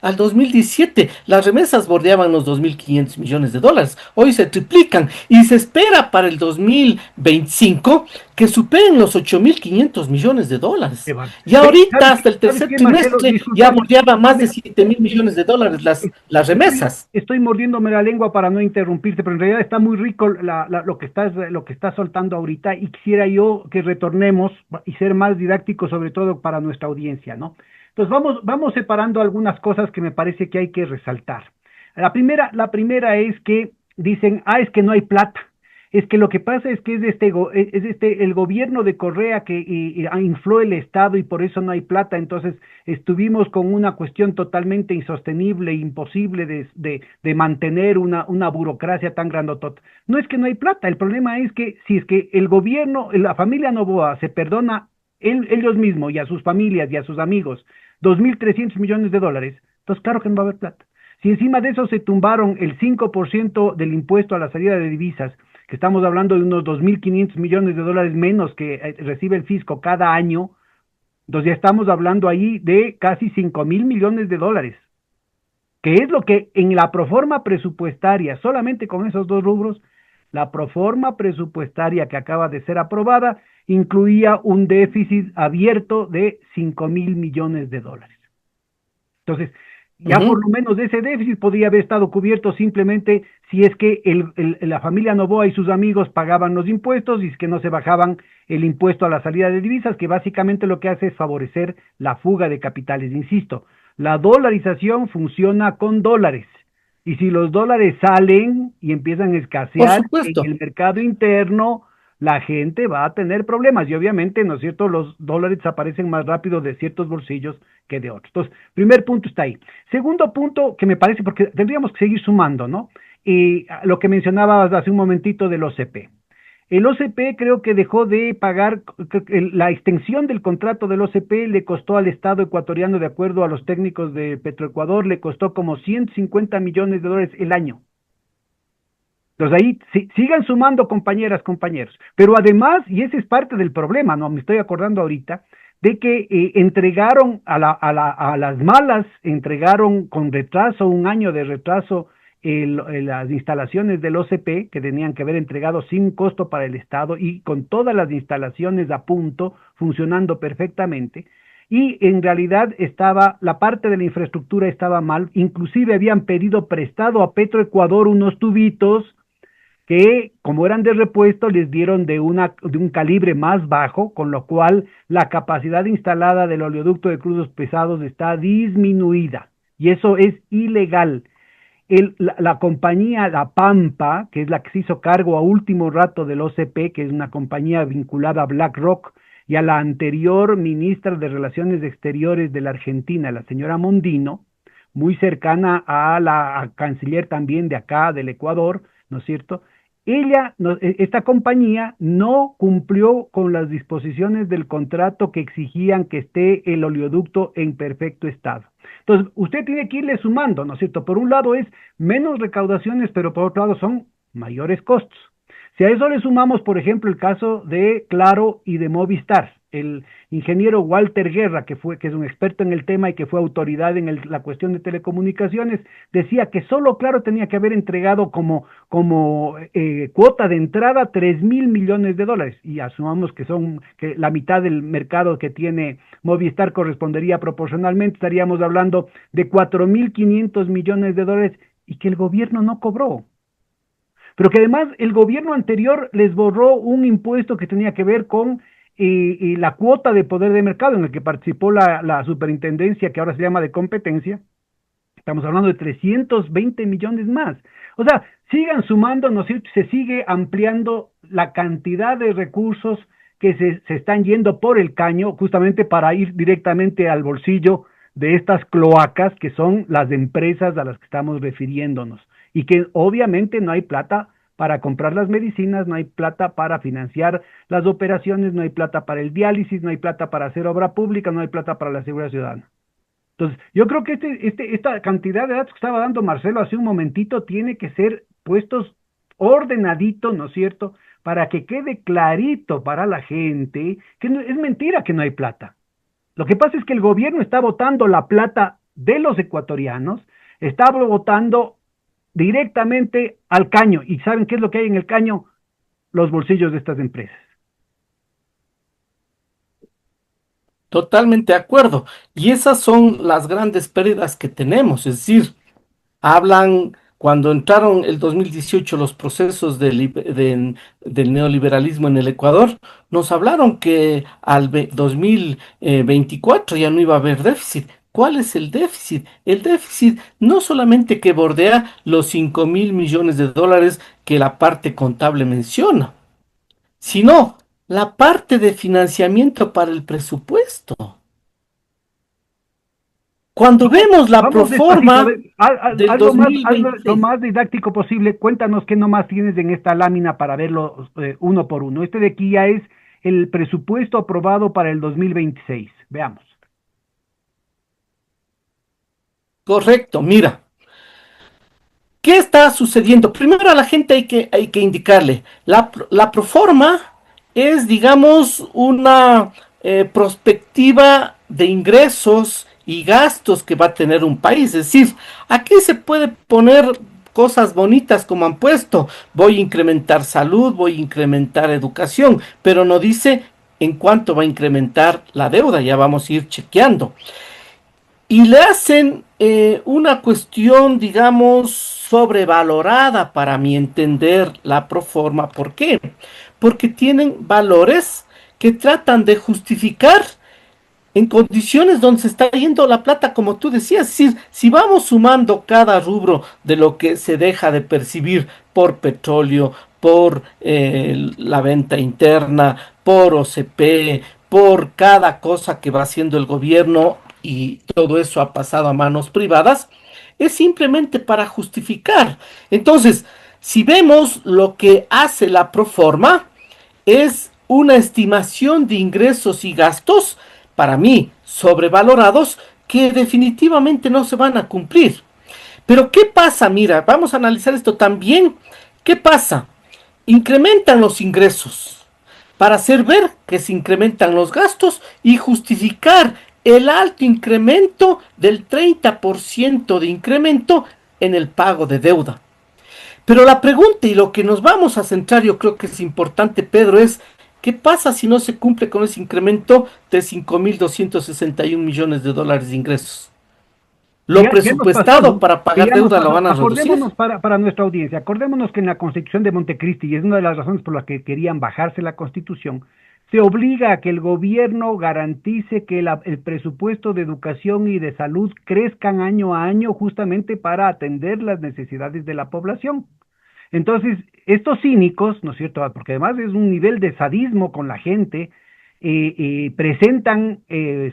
Al 2017 las remesas bordeaban los 2.500 millones de dólares. Hoy se triplican y se espera para el 2025 que superen los 8.500 millones de dólares. Eva. Y Ve, ahorita, hasta el ¿sabes tercer qué, Marcelo? trimestre, ya Discúlpame. bordeaba más de 7.000 millones de dólares las remesas. Estoy mordiéndome la lengua para no interrumpirte, pero en realidad está muy rico lo que estás soltando ahorita y quisiera yo que retornemos y ser más didácticos, sobre todo para nuestra audiencia, ¿no? Entonces vamos separando algunas cosas que me parece que hay que resaltar. La primera es que dicen, es que no hay plata. Es que lo que pasa es que el gobierno de Correa que infló el Estado y por eso no hay plata, entonces estuvimos con una cuestión totalmente insostenible, imposible de mantener una burocracia tan grandotota. No es que no hay plata, el problema es que si es que el gobierno, la familia Noboa se perdona ellos mismos y a sus familias y a sus amigos 2.300 millones de dólares, entonces claro que no va a haber plata. Si encima de eso se tumbaron el 5% del impuesto a la salida de divisas, que estamos hablando de unos 2.500 millones de dólares menos que recibe el fisco cada año, entonces ya estamos hablando ahí de casi 5.000 millones de dólares, que es lo que en la proforma presupuestaria, solamente con esos dos rubros, la proforma presupuestaria que acaba de ser aprobada incluía un déficit abierto de 5.000 millones de dólares. Entonces, ya por Ujú. lo menos ese déficit podría haber estado cubierto simplemente si es que la familia Noboa y sus amigos pagaban los impuestos y es que no se bajaban el impuesto a la salida de divisas, que básicamente lo que hace es favorecer la fuga de capitales. Insisto, la dolarización funciona con dólares. Y si los dólares salen y empiezan a Por escasear en supuesto. el mercado interno, la gente va a tener problemas y obviamente, ¿no es cierto?, los dólares desaparecen más rápido de ciertos bolsillos que de otros. Entonces, primer punto está ahí. Segundo punto que me parece, porque tendríamos que seguir sumando, ¿no? Y lo que mencionabas hace un momentito del OCP. El OCP creo que dejó de pagar, la extensión del contrato del OCP le costó al Estado ecuatoriano, de acuerdo a los técnicos de Petroecuador, le costó como 150 millones de dólares el año. Entonces ahí sigan sumando compañeras, compañeros. Pero además, y ese es parte del problema, ¿no? Me estoy acordando ahorita, de que entregaron a las malas, entregaron con retraso, un año de retraso, las instalaciones del OCP, que tenían que haber entregado sin costo para el Estado y con todas las instalaciones a punto, funcionando perfectamente. Y en realidad la parte de la infraestructura estaba mal, inclusive habían pedido prestado a Petroecuador unos tubitos que como eran de repuesto les dieron de un calibre más bajo, con lo cual la capacidad instalada del oleoducto de crudos pesados está disminuida y eso es ilegal. La compañía La Pampa, que es la que se hizo cargo a último rato del OCP, que es una compañía vinculada a BlackRock y a la anterior ministra de Relaciones Exteriores de la Argentina, la señora Mondino, muy cercana a la canciller también de acá, del Ecuador, ¿no es cierto? Esta compañía no cumplió con las disposiciones del contrato que exigían que esté el oleoducto en perfecto estado. Entonces, usted tiene que irle sumando, ¿no es cierto? Por un lado es menos recaudaciones, pero por otro lado son mayores costos. Si a eso le sumamos, por ejemplo, el caso de Claro y de Movistar, el ingeniero Walter Guerra, que es un experto en el tema y que fue autoridad en la cuestión de telecomunicaciones, decía que solo Claro tenía que haber entregado como cuota de entrada 3.000 millones de dólares, y asumamos que la mitad del mercado que tiene Movistar correspondería proporcionalmente, estaríamos hablando de 4.500 millones de dólares y que el gobierno no cobró. Pero que además el gobierno anterior les borró un impuesto que tenía que ver con la cuota de poder de mercado en el que participó la superintendencia, que ahora se llama de competencia. Estamos hablando de 320 millones más. O sea, sigan sumando, ¿no es cierto? Se sigue ampliando la cantidad de recursos que se están yendo por el caño, justamente para ir directamente al bolsillo de estas cloacas que son las empresas a las que estamos refiriéndonos. Y que obviamente no hay plata para comprar las medicinas, no hay plata para financiar las operaciones, no hay plata para el diálisis, no hay plata para hacer obra pública, no hay plata para la seguridad ciudadana. Entonces, yo creo que esta cantidad de datos que estaba dando Marcelo hace un momentito tiene que ser puestos ordenadito, ¿no es cierto?, para que quede clarito para la gente que es mentira que no hay plata. Lo que pasa es que el gobierno está botando la plata de los ecuatorianos, está botando directamente al caño. ¿Y saben qué es lo que hay en el caño? Los bolsillos de estas empresas. Totalmente de acuerdo. Y esas son las grandes pérdidas que tenemos. Es decir, hablan, cuando entraron el 2018 los procesos del neoliberalismo en el Ecuador, nos hablaron que al 2024 ya no iba a haber déficit. ¿Cuál es el déficit? El déficit no solamente que bordea los 5.000 millones de dólares que la parte contable menciona, sino la parte de financiamiento para el presupuesto. Cuando Vamos, vemos la vamos despacito, a proforma ver, del algo más, algo lo 2026. más didáctico posible. Cuéntanos qué nomás tienes en esta lámina para verlo uno por uno. Este de aquí ya es el presupuesto aprobado para el 2026. Veamos. Correcto, mira, ¿qué está sucediendo? Primero a la gente hay que indicarle, la proforma es, digamos, una prospectiva de ingresos y gastos que va a tener un país. Es decir, aquí se puede poner cosas bonitas como han puesto. Voy a incrementar salud, voy a incrementar educación, pero no dice en cuánto va a incrementar la deuda. Ya vamos a ir chequeando y le hacen una cuestión, digamos, sobrevalorada para mi entender la proforma. ¿Por qué? Porque tienen valores que tratan de justificar en condiciones donde se está yendo la plata, como tú decías. Es decir, si vamos sumando cada rubro de lo que se deja de percibir por petróleo, por la venta interna, por OCP, por cada cosa que va haciendo el gobierno, y todo eso ha pasado a manos privadas, es simplemente para justificar. Entonces, si vemos lo que hace la proforma, es una estimación de ingresos y gastos, para mí, sobrevalorados, que definitivamente no se van a cumplir. Pero ¿qué pasa? Mira, vamos a analizar esto también. ¿Qué pasa? Incrementan los ingresos para hacer ver que se incrementan los gastos y justificar el alto incremento del 30% de incremento en el pago de deuda. Pero la pregunta y lo que nos vamos a centrar, yo creo que es importante, Pedro, es ¿qué pasa si no se cumple con ese incremento de 5.261 millones de dólares de ingresos? Lo ¿Qué nos pasó, presupuestado no? para Que pagar ya nos deuda lo pasó. van a reducir. Acordémonos para nuestra audiencia, acordémonos que en la Constitución de Montecristi, y es una de las razones por las que querían bajarse la Constitución, se obliga a que el gobierno garantice que el presupuesto de educación y de salud crezcan año a año justamente para atender las necesidades de la población. Entonces, estos cínicos, ¿no es cierto? Porque además es un nivel de sadismo con la gente, presentan,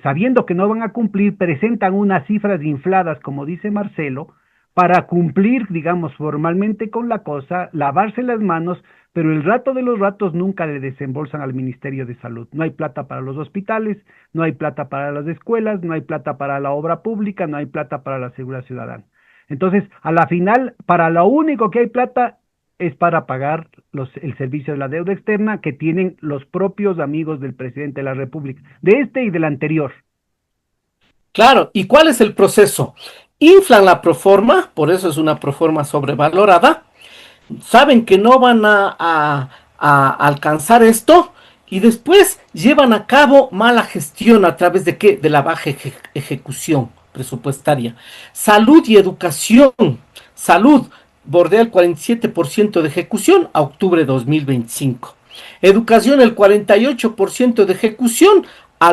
sabiendo que no van a cumplir, presentan unas cifras infladas, como dice Marcelo, para cumplir, digamos, formalmente con la cosa, lavarse las manos, pero el rato de los ratos nunca le desembolsan al Ministerio de Salud. No hay plata para los hospitales, no hay plata para las escuelas, no hay plata para la obra pública, no hay plata para la seguridad ciudadana. Entonces, a la final, para lo único que hay plata es para pagar el servicio de la deuda externa que tienen los propios amigos del presidente de la República, de este y del anterior. Claro, ¿y cuál es el proceso? Inflan la proforma, por eso es una proforma sobrevalorada, saben que no van a alcanzar esto y después llevan a cabo mala gestión a través de qué? De la baja ejecución presupuestaria. Salud y educación. Salud bordea el 47% de ejecución a octubre de 2025. Educación el 48% de ejecución a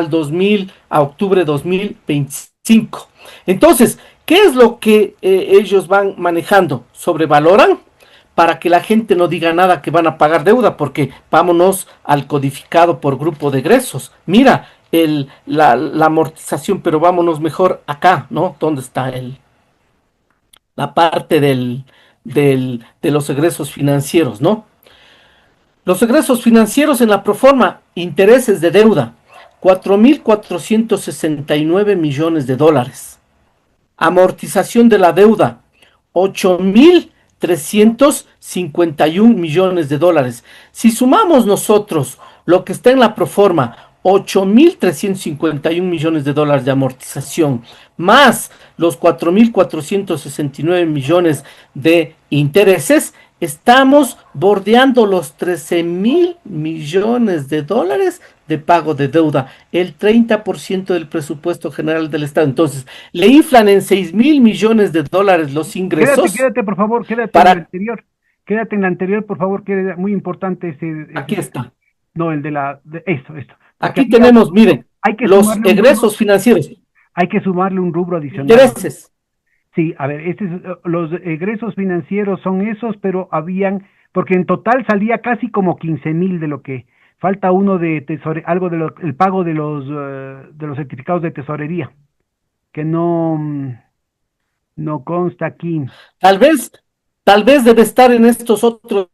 octubre de 2025. Entonces, ¿qué es lo que ellos van manejando? Sobrevaloran para que la gente no diga nada que van a pagar deuda, porque vámonos al codificado por grupo de egresos. Mira la amortización, pero vámonos mejor acá, ¿no? ¿Dónde está la parte de los egresos financieros, ¿no? Los egresos financieros en la proforma, intereses de deuda, 4.469 millones de dólares. Amortización de la deuda, 8.351 millones de dólares. Si sumamos nosotros lo que está en la proforma, 8.351 millones de dólares de amortización, más los 4.469 millones de intereses, estamos bordeando los 13.000 millones de dólares de pago de deuda, el 30% del presupuesto general del Estado. Entonces, le inflan en 6.000 millones de dólares los ingresos Quédate, por favor, quédate en la para... anterior. Quédate en la anterior, por favor, que es muy importante Aquí está. no, el de esto. Porque Aquí aquí tenemos, miren, hay que los sumarle un rubro, egresos financieros, hay que sumarle un rubro adicional. intereses. Sí, a ver, los egresos financieros son esos, pero porque en total salía casi como 15,000 de lo que falta uno de algo el pago de los certificados de tesorería, que no consta aquí. Tal vez, tal vez debe estar en estos otros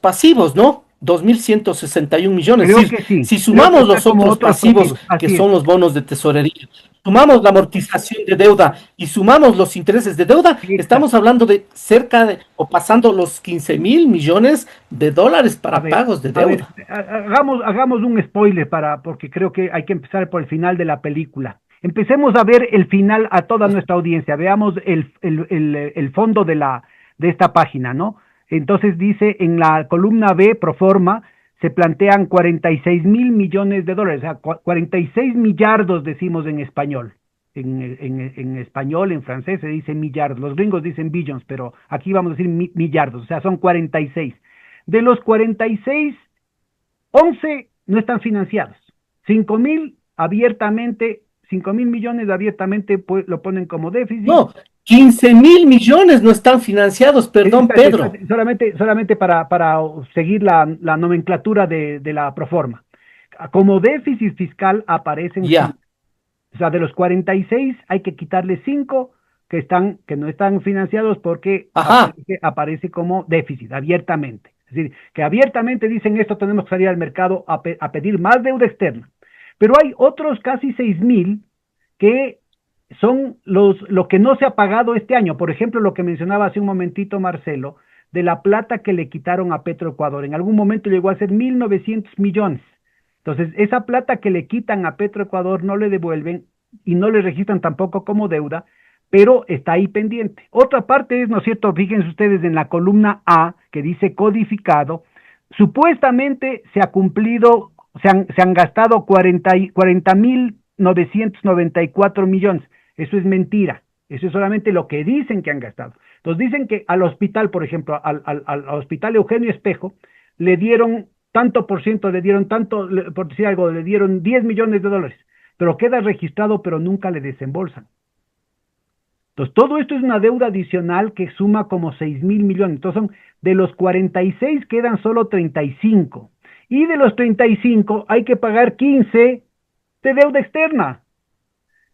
pasivos, ¿no? 2.161 millones. Creo Es decir, que sí, si creo que sumamos está los como otros otros pasivos, pasivos, que así es. son los bonos de tesorería, sumamos la amortización de deuda y sumamos los intereses de deuda, estamos Exacto. hablando de cerca de o pasando los 15.000 millones de dólares para pagos de A ver, deuda. hagamos un spoiler porque creo que hay que empezar por el final de la película. Empecemos a ver el final a toda nuestra audiencia. Veamos el fondo de esta página, ¿no? Entonces dice en la columna B, pro forma, se plantean 46,000 millones de dólares, o sea, 46 millardos decimos en español. En español, en francés se dice millardos. Los gringos dicen billions, pero aquí vamos a decir millardos, o sea, son 46. De los 46, 11 no están financiados. 5,000 abiertamente, 5,000 millones abiertamente lo ponen como déficit. No, 15.000 millones no están financiados, perdón, Espérate, Pedro. espérate, solamente para seguir la nomenclatura de la proforma. Como déficit fiscal aparecen Ya, 5. O sea, de los 46 hay que quitarle 5 que no están financiados porque ajá, aparece como déficit abiertamente. Es decir, que abiertamente dicen esto tenemos que salir al mercado a pedir más deuda externa. Pero hay otros casi 6,000 que son lo que no se ha pagado este año. Por ejemplo, lo que mencionaba hace un momentito Marcelo, de la plata que le quitaron a Petroecuador. En algún momento llegó a ser 1,900 millones. Entonces, esa plata que le quitan a Petroecuador no le devuelven y no le registran tampoco como deuda, pero está ahí pendiente. Otra parte es, ¿no es cierto? Fíjense ustedes en la columna A, que dice codificado, supuestamente se ha cumplido, se han gastado 40,994 millones. Eso es mentira. Eso es solamente lo que dicen que han gastado. Entonces dicen que al hospital, por ejemplo, al hospital Eugenio Espejo, le dieron tanto por ciento, le dieron tanto, por decir algo, le dieron 10 millones de dólares, pero queda registrado, pero nunca le desembolsan. Entonces, todo esto es una deuda adicional que suma como 6,000 millones. Entonces, de los 46 quedan solo 35. Y de los 35 hay que pagar 15 de deuda externa.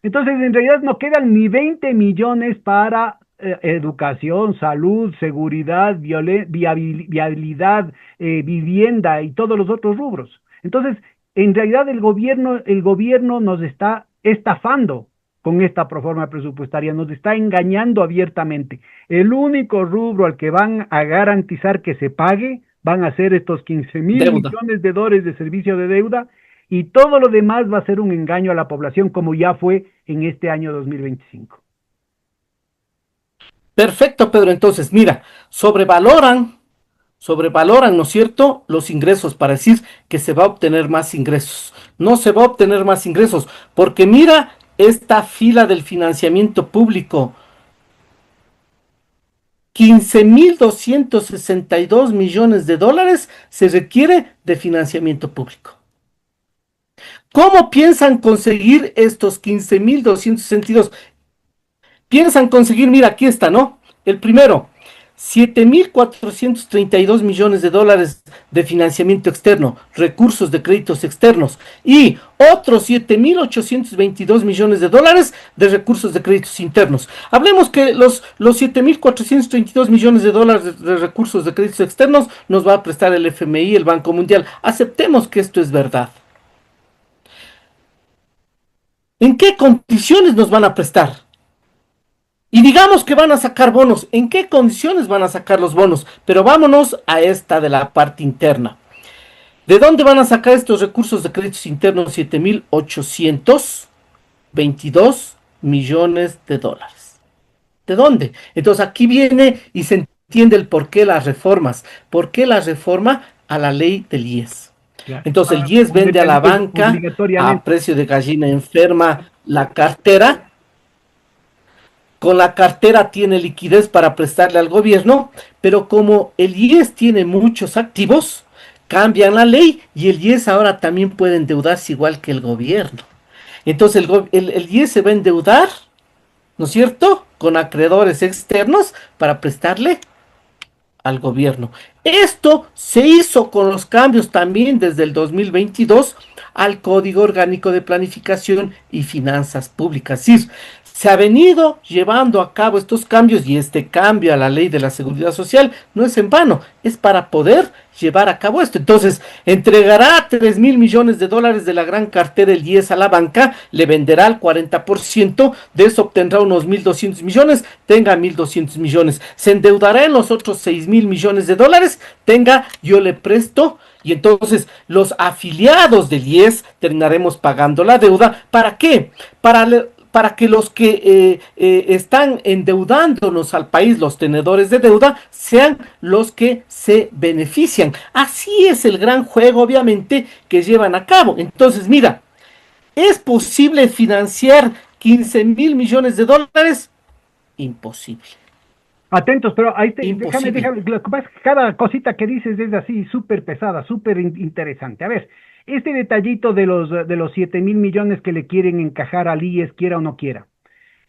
Entonces, en realidad no quedan ni 20 millones para educación, salud, seguridad, viabilidad, vivienda y todos los otros rubros. Entonces, en realidad el gobierno nos está estafando con esta proforma presupuestaria, nos está engañando abiertamente. El único rubro al que van a garantizar que se pague van a ser estos 15,000 deuda. millones de dólares de servicio de deuda y todo lo demás va a ser un engaño a la población como ya fue en este año 2025. Perfecto, Pedro. Entonces, mira, sobrevaloran, ¿no es cierto?, los ingresos para decir que se va a obtener más ingresos. No se va a obtener más ingresos, porque mira esta fila del financiamiento público. 15.262 millones de dólares se requiere de financiamiento público. ¿Cómo piensan conseguir estos 15.262? Piensan conseguir, mira, aquí está, ¿no? El primero, 7.432 millones de dólares de financiamiento externo, recursos de créditos externos, y otros 7.822 millones de dólares de recursos de créditos internos. Hablemos que los 7.432 millones de dólares de recursos de créditos externos nos va a prestar el FMI, el Banco Mundial. Aceptemos que esto es verdad. ¿En qué condiciones nos van a prestar? Y digamos que van a sacar bonos. ¿En qué condiciones van a sacar los bonos? Pero vámonos a esta de la parte interna. ¿De dónde van a sacar estos recursos de créditos internos? 7.822 millones de dólares. ¿De dónde? Entonces aquí viene y se entiende el por qué las reformas. ¿Por qué la reforma a la ley del IES? Claro. Entonces el IES vende a la banca a Obligatoriamente. precio de gallina enferma la cartera. Con la cartera tiene liquidez para prestarle al gobierno, pero como el IES tiene muchos activos, cambian la ley y el IES ahora también puede endeudarse igual que el gobierno. Entonces el IES se va a endeudar, ¿no es cierto?, con acreedores externos para prestarle al gobierno. Esto se hizo con los cambios también desde el 2022 al Código Orgánico de Planificación y Finanzas Públicas. Es decir, se ha venido llevando a cabo estos cambios y este cambio a la ley de la seguridad social no es en vano, es para poder llevar a cabo esto. Entonces, entregará 3.000 millones de dólares de la gran cartera el IES a la banca, le venderá el 40%, de eso obtendrá unos 1.200 millones, tenga 1.200 millones, se endeudará en los otros 6.000 millones de dólares, tenga, yo le presto. Y entonces los afiliados del IES terminaremos pagando la deuda. ¿Para qué? Para que los que están endeudándonos al país, los tenedores de deuda, sean los que se benefician. Así es el gran juego, obviamente, que llevan a cabo. Entonces, mira, ¿es posible financiar 15.000 millones de dólares? Imposible. Atentos, pero Imposible. lo que pasa es que cada cosita que dices es así súper pesada, súper interesante. A ver, este detallito de los 7.000 millones que le quieren encajar al IES, quiera o no quiera.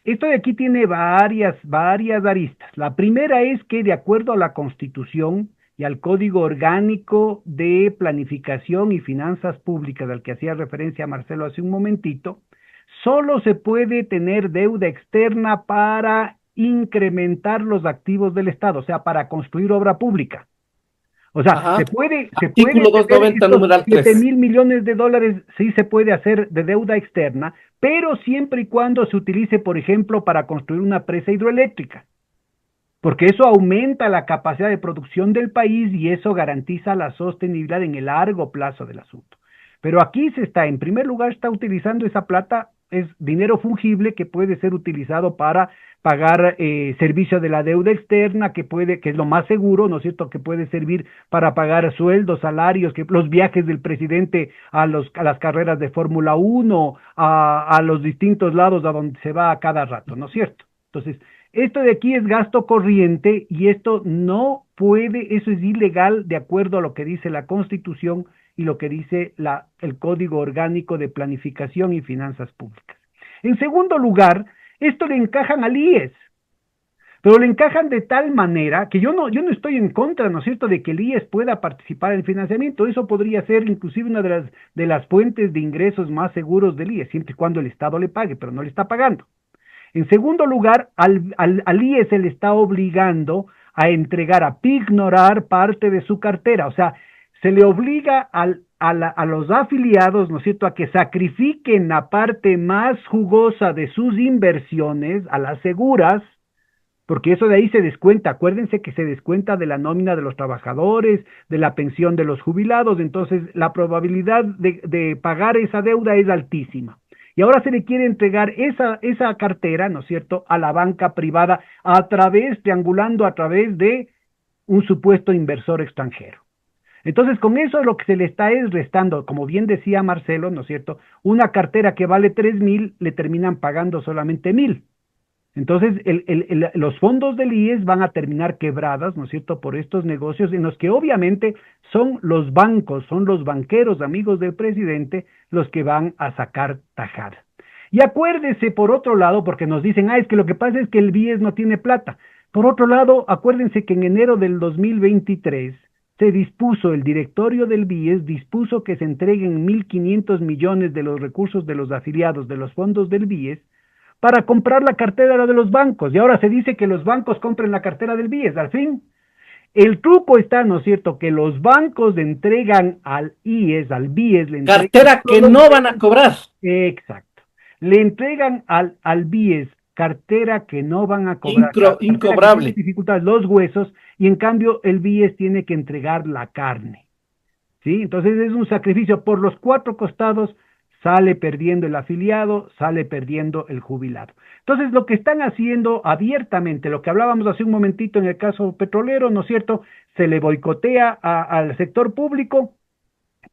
Esto de aquí tiene varias aristas. La primera es que de acuerdo a la Constitución y al Código Orgánico de Planificación y Finanzas Públicas, al que hacía referencia Marcelo hace un momentito, solo se puede tener deuda externa para incrementar los activos del Estado, o sea, para construir obra pública. O sea, Ajá. se puede Artículo tener 290, estos numeral 7 3. mil millones de dólares, sí se puede hacer de deuda externa, pero siempre y cuando se utilice, por ejemplo, para construir una presa hidroeléctrica, porque eso aumenta la capacidad de producción del país y eso garantiza la sostenibilidad en el largo plazo del asunto. Pero aquí en primer lugar, está utilizando esa plata, es dinero fungible que puede ser utilizado para pagar servicio de la deuda externa, que es lo más seguro, ¿no es cierto?, que puede servir para pagar sueldos, salarios, que los viajes del presidente a las carreras de Fórmula 1, a los distintos lados a donde se va a cada rato, ¿no es cierto? Entonces, esto de aquí es gasto corriente y esto no puede, eso es ilegal de acuerdo a lo que dice la Constitución y lo que dice el Código Orgánico de Planificación y Finanzas Públicas. En segundo lugar, esto le encajan al IES, pero le encajan de tal manera que yo no estoy en contra, ¿no es cierto?, de que el IES pueda participar en el financiamiento. Eso podría ser inclusive una de las fuentes de ingresos más seguros del IES, siempre y cuando el Estado le pague, pero no le está pagando. En segundo lugar, al IES se le está obligando a entregar, a pignorar parte de su cartera, o sea, se le obliga a los afiliados, ¿no es cierto?, a que sacrifiquen la parte más jugosa de sus inversiones, a las seguras, porque eso de ahí se descuenta, acuérdense que se descuenta de la nómina de los trabajadores, de la pensión de los jubilados, entonces la probabilidad de pagar esa deuda es altísima. Y ahora se le quiere entregar esa cartera, ¿no es cierto?, a la banca privada triangulando a través de un supuesto inversor extranjero. Entonces, con eso lo que se le está es restando, como bien decía Marcelo, ¿no es cierto?, una cartera que vale 3.000, le terminan pagando solamente 1.000. Entonces, los fondos del IES van a terminar quebradas, ¿no es cierto?, por estos negocios en los que obviamente son los bancos, son los banqueros amigos del presidente los que van a sacar tajada. Y acuérdese, por otro lado, porque nos dicen, es que lo que pasa es que el BIES no tiene plata. Por otro lado, acuérdense que en enero del 2023 se dispuso, el directorio del BIES dispuso que se entreguen 1.500 millones de los recursos de los afiliados de los fondos del BIES para comprar la cartera de los bancos. Y ahora se dice que los bancos compren la cartera del BIES. Al fin, el truco está, ¿no es cierto?, que los bancos le entregan al IES, al BIES, le entregan... Cartera que no van a cobrar. Exacto. Le entregan al BIES cartera que no van a cobrar. Incobrable. Dificultades, los huesos, y en cambio el BIES tiene que entregar la carne. ¿Sí? Entonces es un sacrificio por los cuatro costados, sale perdiendo el afiliado, sale perdiendo el jubilado. Entonces, lo que están haciendo abiertamente, lo que hablábamos hace un momentito en el caso petrolero, ¿no es cierto? Se le boicotea al sector público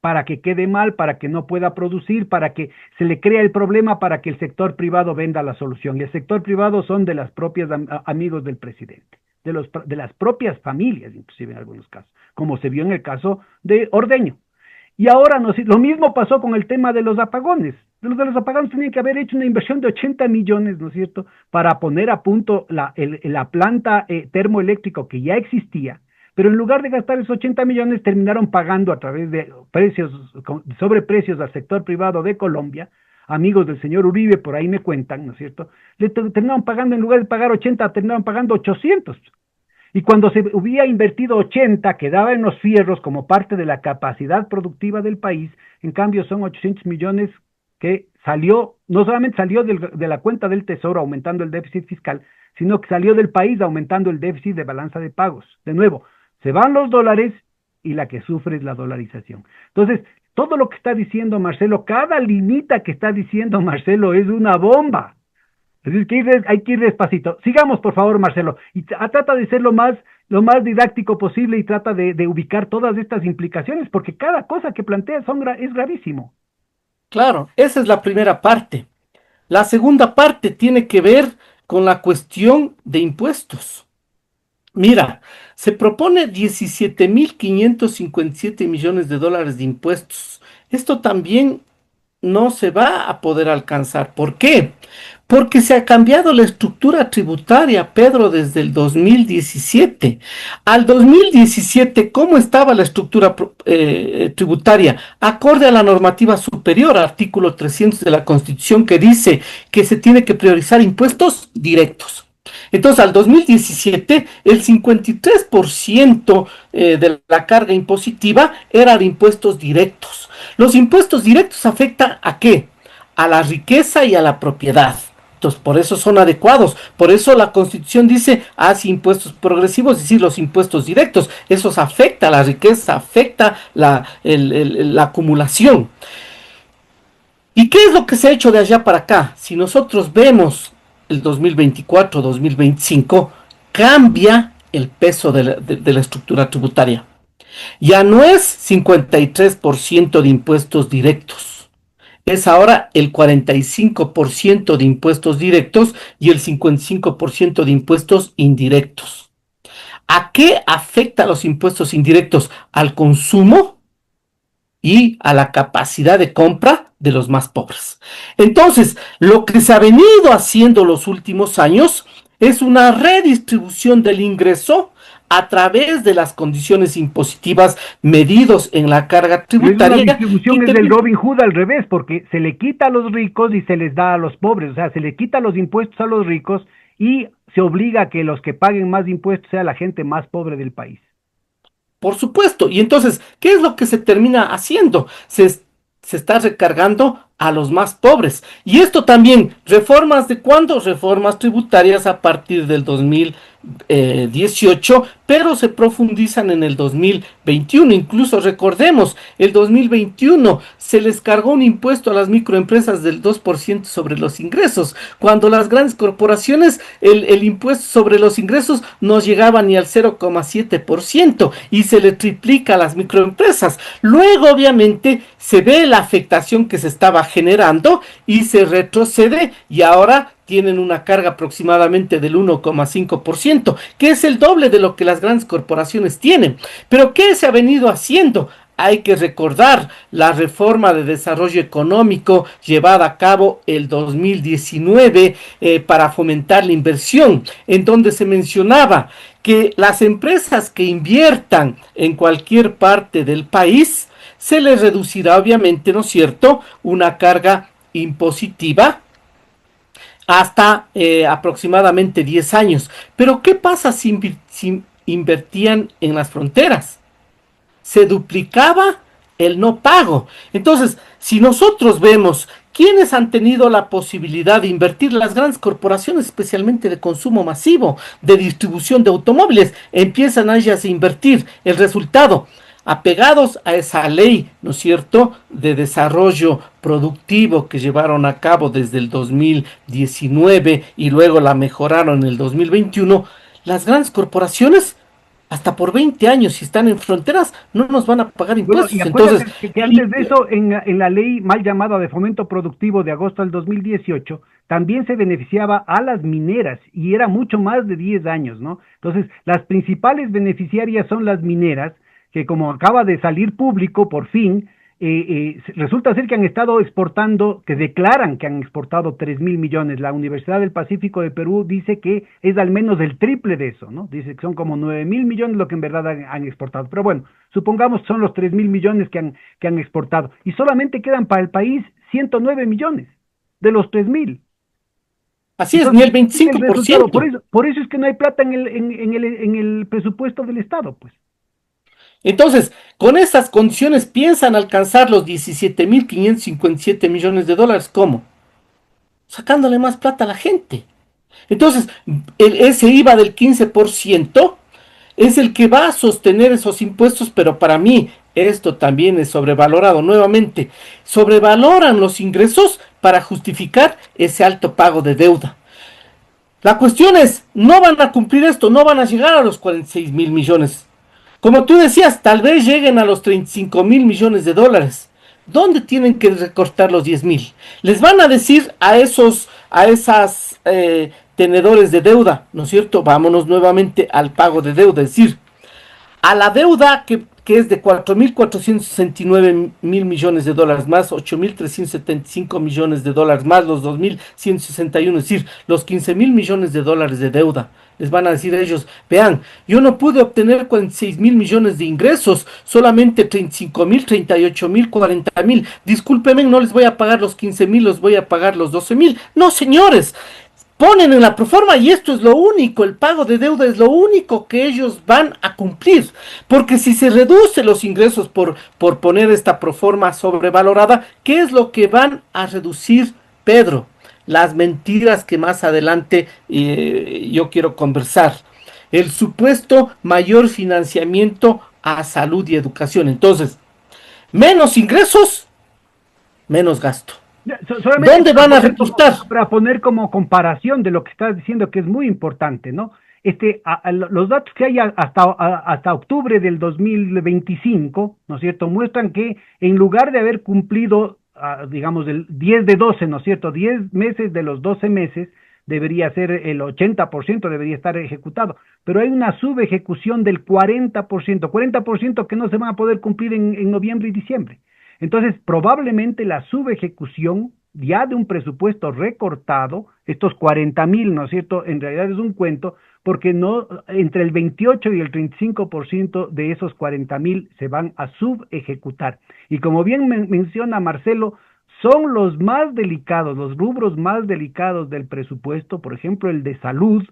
para que quede mal, para que no pueda producir, para que se le crea el problema, para que el sector privado venda la solución. Y el sector privado son de las propias amigos del presidente, de las propias familias, inclusive en algunos casos, como se vio en el caso de Ordeño. Y ahora lo mismo pasó con el tema de los apagones. De los apagones tenían que haber hecho una inversión de 80 millones, ¿no es cierto?, para poner a punto la planta termoeléctrica que ya existía, pero en lugar de gastar esos 80 millones terminaron pagando a través de sobreprecios al sector privado de Colombia, amigos del señor Uribe, por ahí me cuentan, ¿no es cierto?, le terminaron pagando, en lugar de pagar 80, terminaron pagando 800. Y cuando se hubiera invertido 80, quedaba en los fierros como parte de la capacidad productiva del país. En cambio son 800 millones que salió, no solamente salió de la cuenta del Tesoro aumentando el déficit fiscal, sino que salió del país aumentando el déficit de balanza de pagos. De nuevo, se van los dólares y la que sufre es la dolarización. Entonces, todo lo que está diciendo Marcelo, cada linita que está diciendo Marcelo es una bomba. Es decir, que hay que ir despacito. Sigamos, por favor, Marcelo. Y trata de ser lo más didáctico posible y trata de ubicar todas estas implicaciones, porque cada cosa que plantea es gravísimo. Claro, esa es la primera parte. La segunda parte tiene que ver con la cuestión de impuestos. Mira, se propone 17.557 millones de dólares de impuestos. Esto también no se va a poder alcanzar. ¿Por qué? Porque se ha cambiado la estructura tributaria, Pedro, desde el 2017. Al 2017, ¿cómo estaba la estructura tributaria? Acorde a la normativa superior, artículo 300 de la Constitución, que dice que se tiene que priorizar impuestos directos. Entonces, al 2017, el 53% de la carga impositiva era de impuestos directos. Los impuestos directos afectan ¿a qué? A la riqueza y a la propiedad. Entonces, por eso son adecuados. Por eso la Constitución dice, hace impuestos progresivos, es decir, los impuestos directos. Eso afecta a la riqueza, afecta la acumulación. ¿Y qué es lo que se ha hecho de allá para acá? Si nosotros vemos el 2024-2025, cambia el peso de la estructura tributaria. Ya no es 53% de impuestos directos. Es ahora el 45% de impuestos directos y el 55% de impuestos indirectos. ¿A qué afecta los impuestos indirectos? Al consumo y a la capacidad de compra de los más pobres. Entonces, lo que se ha venido haciendo los últimos años es una redistribución del ingreso a través de las condiciones impositivas medidos en la carga tributaria. La distribución es del Robin Hood al revés, porque se le quita a los ricos y se les da a los pobres, o sea, se le quita los impuestos a los ricos y se obliga a que los que paguen más impuestos sea la gente más pobre del país. Por supuesto, y entonces, ¿qué es lo que se termina haciendo? Se está recargando a los más pobres. Y esto también, ¿reformas de cuándo? Reformas tributarias a partir del 2018, pero se profundizan en el 2021. Incluso recordemos, el 2021 se les cargó un impuesto a las microempresas del 2% sobre los ingresos, cuando las grandes corporaciones, el impuesto sobre los ingresos no llegaba ni al 0,7% y se le triplica a las microempresas. Luego, obviamente, se ve la afectación que se estaba generando y se retrocede y ahora tienen una carga aproximadamente del 1,5%, que es el doble de lo que las grandes corporaciones tienen. Pero ¿qué se ha venido haciendo? Hay que recordar la reforma de desarrollo económico llevada a cabo el 2019 para fomentar la inversión, en donde se mencionaba que las empresas que inviertan en cualquier parte del país se les reducirá obviamente, ¿no es cierto?, una carga impositiva hasta aproximadamente 10 años. Pero ¿qué pasa si invertían en las fronteras? Se duplicaba el no pago. Entonces, si nosotros vemos quiénes han tenido la posibilidad de invertir, las grandes corporaciones, especialmente de consumo masivo, de distribución de automóviles, empiezan a ellas a invertir. El resultado, apegados a esa ley, ¿no es cierto?, de desarrollo productivo que llevaron a cabo desde el 2019 y luego la mejoraron en el 2021, las grandes corporaciones, hasta por 20 años, si están en fronteras, no nos van a pagar Bueno, y impuestos. Entonces, acuérdate que antes de eso, en la ley mal llamada de fomento productivo de agosto del 2018, también se beneficiaba a las mineras y era mucho más de 10 años, ¿no? Entonces, las principales beneficiarias son las mineras, que como acaba de salir público, por fin, resulta ser que han estado exportando, que declaran que han exportado 3.000 millones. La Universidad del Pacífico de Perú dice que es al menos el triple de eso, ¿no? Dice que son como 9.000 millones lo que en verdad han exportado. Pero bueno, supongamos que son los 3.000 millones que han exportado. Y solamente quedan para el país 109 millones de los 3.000. así es, ni Entonces, el ese es el resultado. 25%. Por eso es que no hay plata en el presupuesto del Estado, pues. Entonces, con estas condiciones piensan alcanzar los 17.557 millones de dólares. ¿Cómo? Sacándole más plata a la gente. Entonces, ese IVA del 15% es el que va a sostener esos impuestos, pero para mí esto también es sobrevalorado. Nuevamente, sobrevaloran los ingresos para justificar ese alto pago de deuda. La cuestión es, no van a cumplir esto, no van a llegar a los 46.000 millones. Como tú decías, tal vez lleguen a los 35.000 millones de dólares. ¿Dónde tienen que recortar los 10.000? Les van a decir a esas tenedores de deuda, ¿no es cierto? Vámonos nuevamente al pago de deuda, es decir, a la deuda que es de 4.469.000 millones de dólares más 8.375 millones de dólares más los 2.161, es decir, los 15.000 millones de dólares de deuda. Les van a decir a ellos, vean, yo no pude obtener 46.000 millones de ingresos, solamente 35.000, 38.000, 40.000. Discúlpenme, no les voy a pagar los 15.000, los voy a pagar los 12.000. No, señores, ponen en la proforma y esto es lo único, el pago de deuda es lo único que ellos van a cumplir, porque si se reduce los ingresos por poner esta proforma sobrevalorada, ¿qué es lo que van a reducir, Pedro? Las mentiras que más adelante yo quiero conversar, el supuesto mayor financiamiento a salud y educación. Entonces, menos ingresos, menos gasto. Solamente ¿Dónde van a recortar? para poner como comparación de lo que estás diciendo, que es muy importante, ¿no? Los datos que hay hasta octubre del 2025, ¿no es cierto?, muestran que en lugar de haber cumplido, digamos, el 10 de 12, ¿no es cierto?, 10 meses de los 12 meses, debería ser el 80%, debería estar ejecutado, pero hay una subejecución del 40% que no se van a poder cumplir en noviembre y diciembre. Entonces, probablemente la subejecución ya de un presupuesto recortado, estos 40.000, ¿no es cierto?, en realidad es un cuento, porque no, entre el 28 y el 35% de esos 40.000 se van a subejecutar. Y como bien menciona Marcelo, son los más delicados, los rubros más delicados del presupuesto, por ejemplo, el de salud,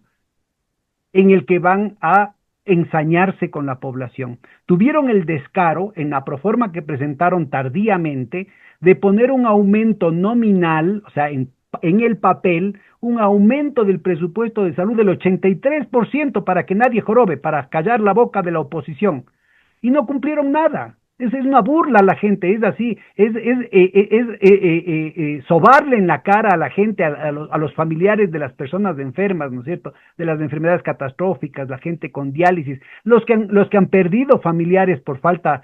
en el que van a ensañarse con la población. Tuvieron el descaro, en la proforma que presentaron tardíamente, de poner un aumento nominal, o sea, en el papel, un aumento del presupuesto de salud del 83% para que nadie jorobe, para callar la boca de la oposición. Y no cumplieron nada. Es una burla a la gente, es así, sobarle en la cara a la gente, a los familiares de las personas enfermas, ¿no es cierto?, de las enfermedades catastróficas, la gente con diálisis, los que han perdido familiares por falta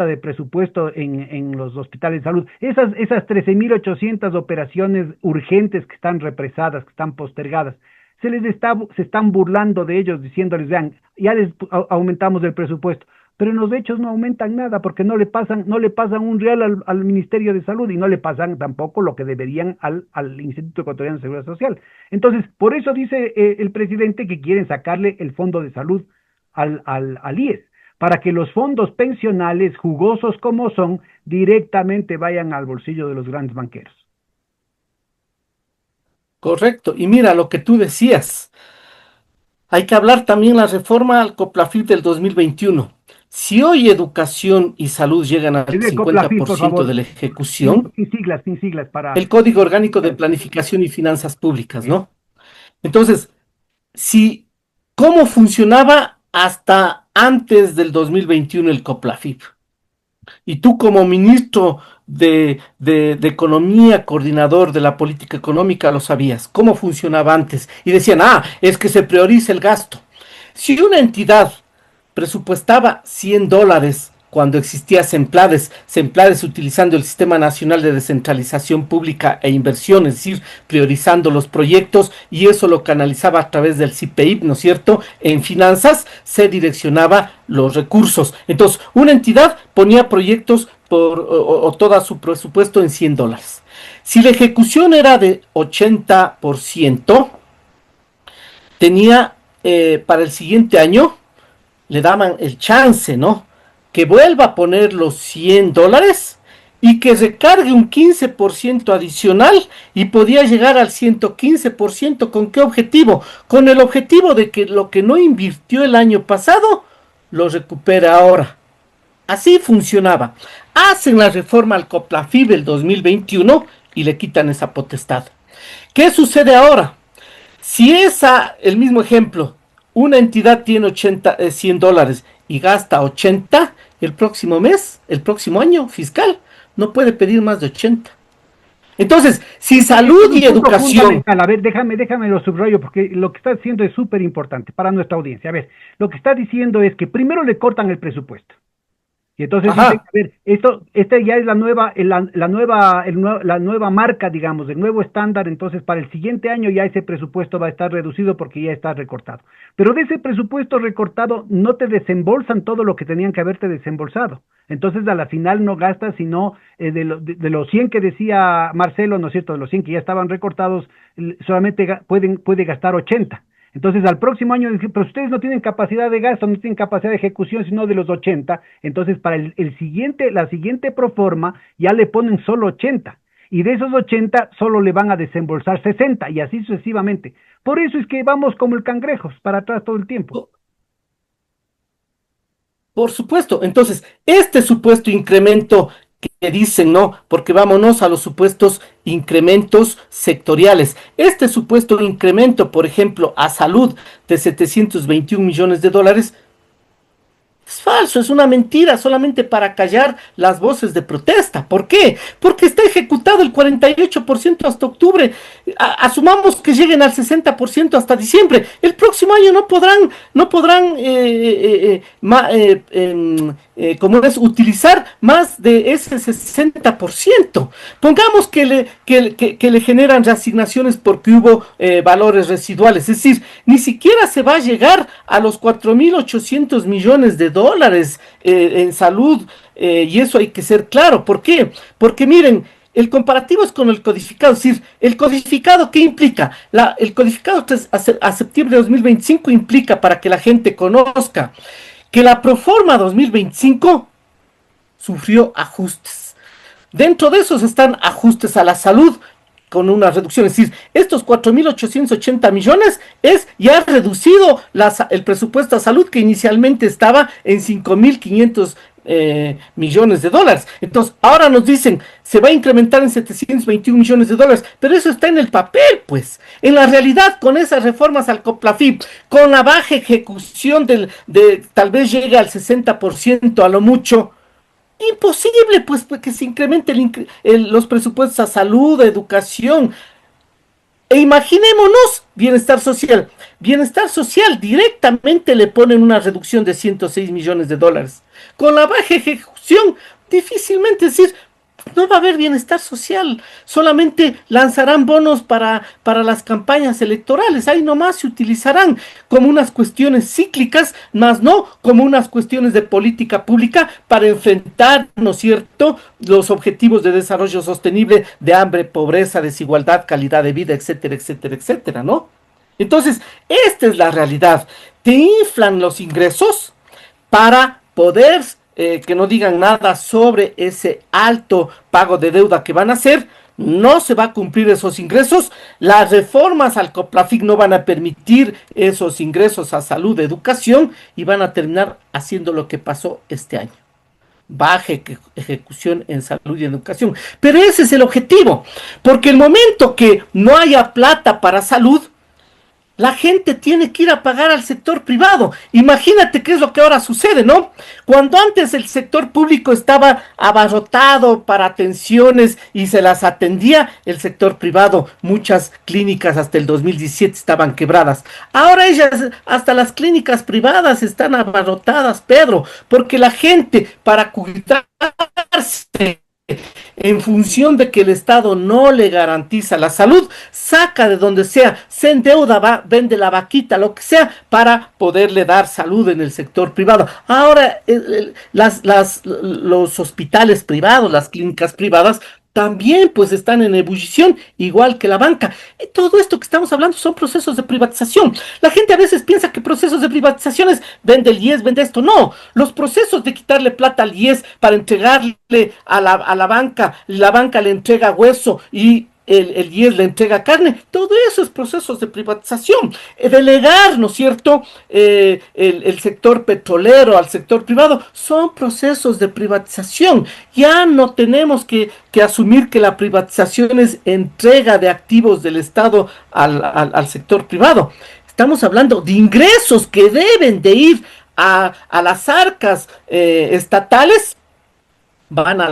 de presupuesto en los hospitales de salud, esas 13.800 operaciones urgentes que están represadas, que están postergadas. Se están burlando de ellos, diciéndoles, vean, ya les aumentamos el presupuesto, pero en los hechos no aumentan nada porque no le pasan un real al Ministerio de Salud y no le pasan tampoco lo que deberían al Instituto Ecuatoriano de Seguridad Social. Entonces, por eso dice el presidente que quieren sacarle el fondo de salud al IES, para que los fondos pensionales, jugosos como son, directamente vayan al bolsillo de los grandes banqueros. Correcto. Y mira lo que tú decías. Hay que hablar también la reforma al COPLAFIP del 2021. Si hoy educación y salud llegan al Es de COPLAFIP, por 50% de favor, la ejecución, sin siglas para... el Código Orgánico de Planificación y Finanzas Públicas, ¿no? Entonces, si, ¿cómo funcionaba hasta antes del 2021 el COPLAFIP. Y tú como ministro de Economía, coordinador de la política económica, lo sabías, cómo funcionaba antes. Y decían, es que se prioriza el gasto. Si una entidad presupuestaba $100 cuando existía Semplades utilizando el Sistema Nacional de Descentralización Pública e Inversión, es decir, priorizando los proyectos, y eso lo canalizaba a través del CIPEIP, ¿no es cierto? En finanzas se direccionaba los recursos. Entonces, una entidad ponía proyectos o todo su presupuesto en $100. Si la ejecución era de 80%, tenía para el siguiente año, le daban el chance, ¿no? Que vuelva a poner los $100 y que recargue un 15% adicional y podía llegar al 115%. ¿Con qué objetivo? Con el objetivo de que lo que no invirtió el año pasado, lo recupere ahora. Así funcionaba. Hacen la reforma al COPLAFIP el 2021 y le quitan esa potestad. ¿Qué sucede ahora? Si el mismo ejemplo, una entidad tiene $100 y gasta 80, el próximo mes, el próximo año fiscal, no puede pedir más de 80. Entonces, si salud y educación... A ver, déjame lo subrayo, porque lo que está diciendo es súper importante para nuestra audiencia. A ver, lo que está diciendo es que primero le cortan el presupuesto. Y entonces dicen, a ver, esta ya es la nueva marca, digamos, el nuevo estándar. Entonces para el siguiente año ya ese presupuesto va a estar reducido porque ya está recortado. Pero de ese presupuesto recortado no te desembolsan todo lo que tenían que haberte desembolsado. Entonces a la final no gastas, sino de los 100 que decía Marcelo, ¿no es cierto? De los 100 que ya estaban recortados, solamente puede gastar 80. Entonces, al próximo año, pero ustedes no tienen capacidad de gasto, no tienen capacidad de ejecución, sino de los 80. Entonces, para la siguiente proforma, ya le ponen solo 80. Y de esos 80, solo le van a desembolsar 60, y así sucesivamente. Por eso es que vamos como el cangrejo, para atrás todo el tiempo. Por supuesto. Entonces, este supuesto incremento que dicen, no, porque vámonos a los supuestos incrementos sectoriales. Este supuesto incremento, por ejemplo, a salud de $721 millones, es falso, es una mentira, solamente para callar las voces de protesta. ¿Por qué? Porque está ejecutado el 48% hasta octubre. Asumamos que lleguen al 60% hasta diciembre. El próximo año no podrán como es, utilizar más de ese 60%. Pongamos que le generan reasignaciones porque hubo valores residuales. Es decir, ni siquiera se va a llegar a los 4.800 millones de dólares en salud, y eso hay que ser claro. ¿Por qué? Porque miren, el comparativo es con el codificado. Es decir, el codificado, ¿qué implica? El codificado a septiembre de 2025 implica, para que la gente conozca, que la Proforma 2025 sufrió ajustes. Dentro de esos están ajustes a la salud con una reducción. Es decir, estos 4.880 millones ya reducido el presupuesto a salud, que inicialmente estaba en 5.500 millones de dólares. Entonces, ahora nos dicen, se va a incrementar en 721 millones de dólares, pero eso está en el papel, pues. En la realidad, con esas reformas al COPLAFIP, con la baja ejecución tal vez llegue al 60% a lo mucho, imposible, pues, que se incremente los presupuestos a salud, a educación. E imaginémonos bienestar social. Bienestar social directamente le ponen una reducción de 106 millones de dólares. Con la baja ejecución, difícilmente, es decir, no va a haber bienestar social. Solamente lanzarán bonos para las campañas electorales. Ahí nomás se utilizarán como unas cuestiones cíclicas, más no como unas cuestiones de política pública para enfrentar, ¿no es cierto?, los objetivos de desarrollo sostenible de hambre, pobreza, desigualdad, calidad de vida, etcétera, etcétera, etcétera, ¿no? Entonces, esta es la realidad. Te inflan los ingresos para poder que no digan nada sobre ese alto pago de deuda que van a hacer. No se va a cumplir esos ingresos. Las reformas al COPLAFIP no van a permitir esos ingresos a salud, educación, y van a terminar haciendo lo que pasó este año. Baja ejecución en salud y educación. Pero ese es el objetivo, porque el momento que no haya plata para salud, la gente tiene que ir a pagar al sector privado. Imagínate qué es lo que ahora sucede, ¿no? Cuando antes el sector público estaba abarrotado para atenciones y se las atendía el sector privado, muchas clínicas hasta el 2017 estaban quebradas. Ahora ellas, hasta las clínicas privadas están abarrotadas, Pedro, porque la gente para cuidarse en función de que el Estado no le garantiza la salud, saca de donde sea, se endeuda, va, vende la vaquita, lo que sea, para poderle dar salud en el sector privado. Ahora, los hospitales privados, las clínicas privadas, también pues están en ebullición, igual que la banca. Y todo esto que estamos hablando son procesos de privatización. La gente a veces piensa que procesos de privatización es vende el IES, vende esto. No, los procesos de quitarle plata al IES para entregarle a la banca le entrega hueso y el IES le entrega carne, todo eso es procesos de privatización. Delegar, ¿no es cierto?, el sector petrolero al sector privado, son procesos de privatización. Ya no tenemos que asumir que la privatización es entrega de activos del Estado al sector privado. Estamos hablando de ingresos que deben de ir a las arcas estatales, van a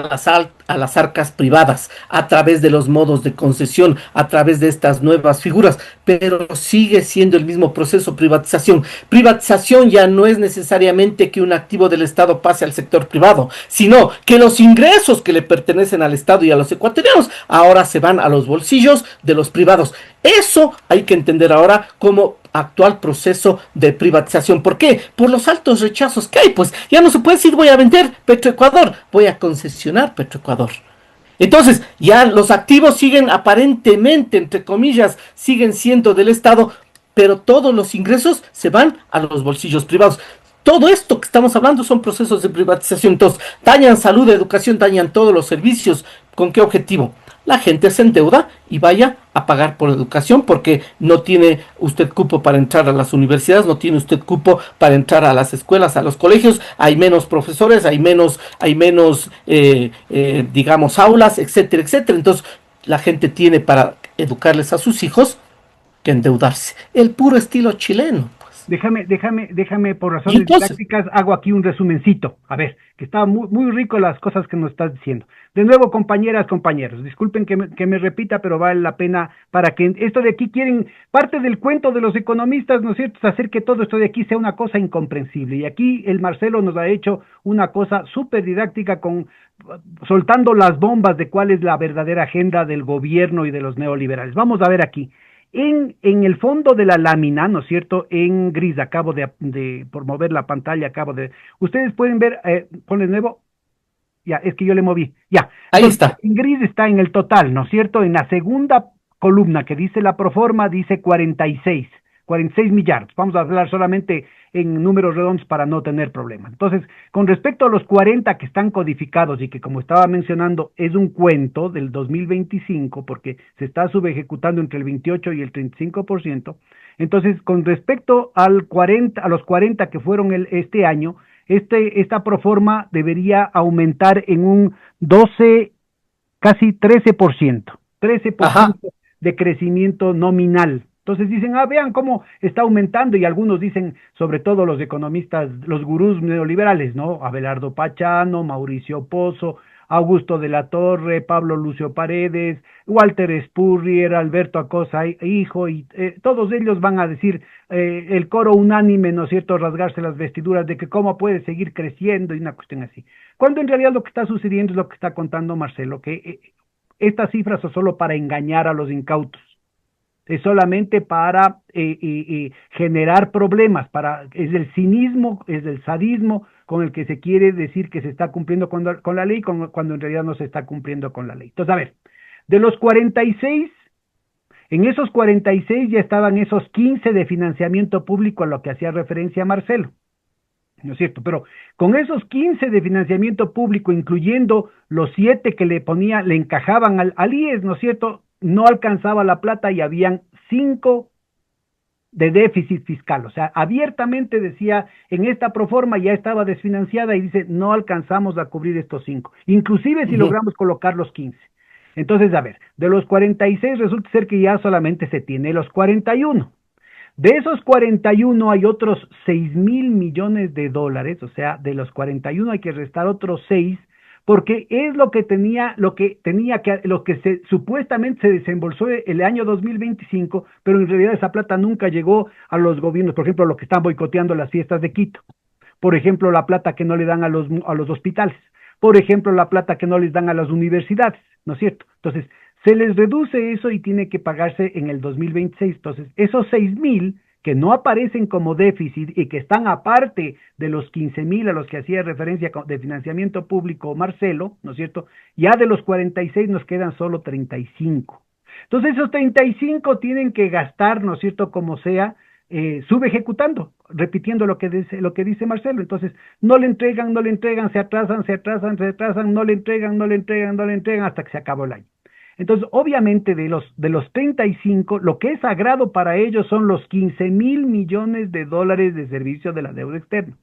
las arcas privadas a través de los modos de concesión, a través de estas nuevas figuras, pero sigue siendo el mismo proceso privatización. Privatización ya no es necesariamente que un activo del Estado pase al sector privado, sino que los ingresos que le pertenecen al Estado y a los ecuatorianos ahora se van a los bolsillos de los privados. Eso hay que entender ahora como actual proceso de privatización. ¿Por qué? Por los altos rechazos que hay. Pues ya no se puede decir voy a vender Petroecuador, voy a concesionar Petroecuador. Entonces, ya los activos siguen aparentemente, entre comillas, siguen siendo del Estado, pero todos los ingresos se van a los bolsillos privados. Todo esto que estamos hablando son procesos de privatización. Entonces, dañan salud, educación, dañan todos los servicios. ¿Con qué objetivo? La gente se endeuda y vaya a pagar por educación porque no tiene usted cupo para entrar a las universidades, no tiene usted cupo para entrar a las escuelas, a los colegios, hay menos profesores, digamos, aulas, etcétera, etcétera. Entonces, la gente tiene para educarles a sus hijos que endeudarse. El puro estilo chileno. Déjame, por Y razones entonces, didácticas, hago aquí un resumencito. A ver, que está muy rico las cosas que nos estás diciendo. De nuevo, compañeras, compañeros, disculpen que me repita, pero vale la pena para que esto de aquí quieren, parte del cuento de los economistas, ¿no es cierto?, es hacer que todo esto de aquí sea una cosa incomprensible. Y aquí el Marcelo nos ha hecho una cosa súper didáctica soltando las bombas de cuál es la verdadera agenda del gobierno y de los neoliberales. Vamos a ver aquí. En el fondo de la lámina, ¿no es cierto?, en gris, acabo por mover la pantalla, ustedes pueden ver, ponle nuevo, ya, es que yo le moví, ya. ahí Entonces, está. en gris está en el total, ¿no es cierto? En la segunda columna que dice la proforma, dice 46 millardos. Vamos a hablar solamente en números redondos para no tener problemas. Entonces, con respecto a los 40 que están codificados y que, como estaba mencionando, es un cuento del 2025, porque se está subejecutando entre el 28 y el 35%, entonces, con respecto a los 40 que fueron este año, esta proforma debería aumentar en un 12, casi 13%, Ajá. 13% de crecimiento nominal. Entonces dicen, vean cómo está aumentando, y algunos dicen, sobre todo los economistas, los gurús neoliberales, ¿no? Abelardo Pachano, Mauricio Pozo, Augusto de la Torre, Pablo Lucio Paredes, Walter Spurrier, Alberto Acosta, hijo, y todos ellos van a decir, el coro unánime, ¿no es cierto?, rasgarse las vestiduras de que cómo puede seguir creciendo y una cuestión así. Cuando en realidad lo que está sucediendo es lo que está contando Marcelo, que estas cifras son solo para engañar a los incautos, es solamente para generar problemas, es el cinismo, es el sadismo con el que se quiere decir que se está cumpliendo con la ley, cuando en realidad no se está cumpliendo con la ley. Entonces, a ver, de los 46, en esos 46 ya estaban esos 15 de financiamiento público a lo que hacía referencia Marcelo, ¿no es cierto? Pero con esos 15 de financiamiento público, incluyendo los 7 que le encajaban al IES, ¿no es cierto?, no alcanzaba la plata y habían 5 de déficit fiscal. O sea, abiertamente decía, en esta proforma ya estaba desfinanciada y dice, no alcanzamos a cubrir estos 5, inclusive si Ujú. logramos colocar los 15. Entonces, a ver, de los 46 resulta ser que ya solamente se tiene los 41. De esos 41 hay otros 6.000 millones de dólares, o sea, de los 41 hay que restar otros 6, porque es lo que supuestamente se desembolsó el año 2025, pero en realidad esa plata nunca llegó a los gobiernos, por ejemplo, los que están boicoteando las fiestas de Quito, por ejemplo, la plata que no le dan a los hospitales, por ejemplo, la plata que no les dan a las universidades, ¿no es cierto? Entonces, se les reduce eso y tiene que pagarse en el 2026. Entonces, esos 6.000 que no aparecen como déficit y que están aparte de los 15.000 a los que hacía referencia de financiamiento público Marcelo, ¿no es cierto? Ya de los 46 nos quedan solo 35. Entonces, esos 35 tienen que gastar, ¿no es cierto?, como sea, subejecutando, repitiendo lo que dice Marcelo. Entonces, no le entregan, no le entregan, se atrasan, se atrasan, se atrasan, no le entregan, no le entregan, no le entregan hasta que se acabó el año. Entonces, obviamente, de los 35, lo que es sagrado para ellos son los 15.000 millones de dólares de servicio de la deuda externa.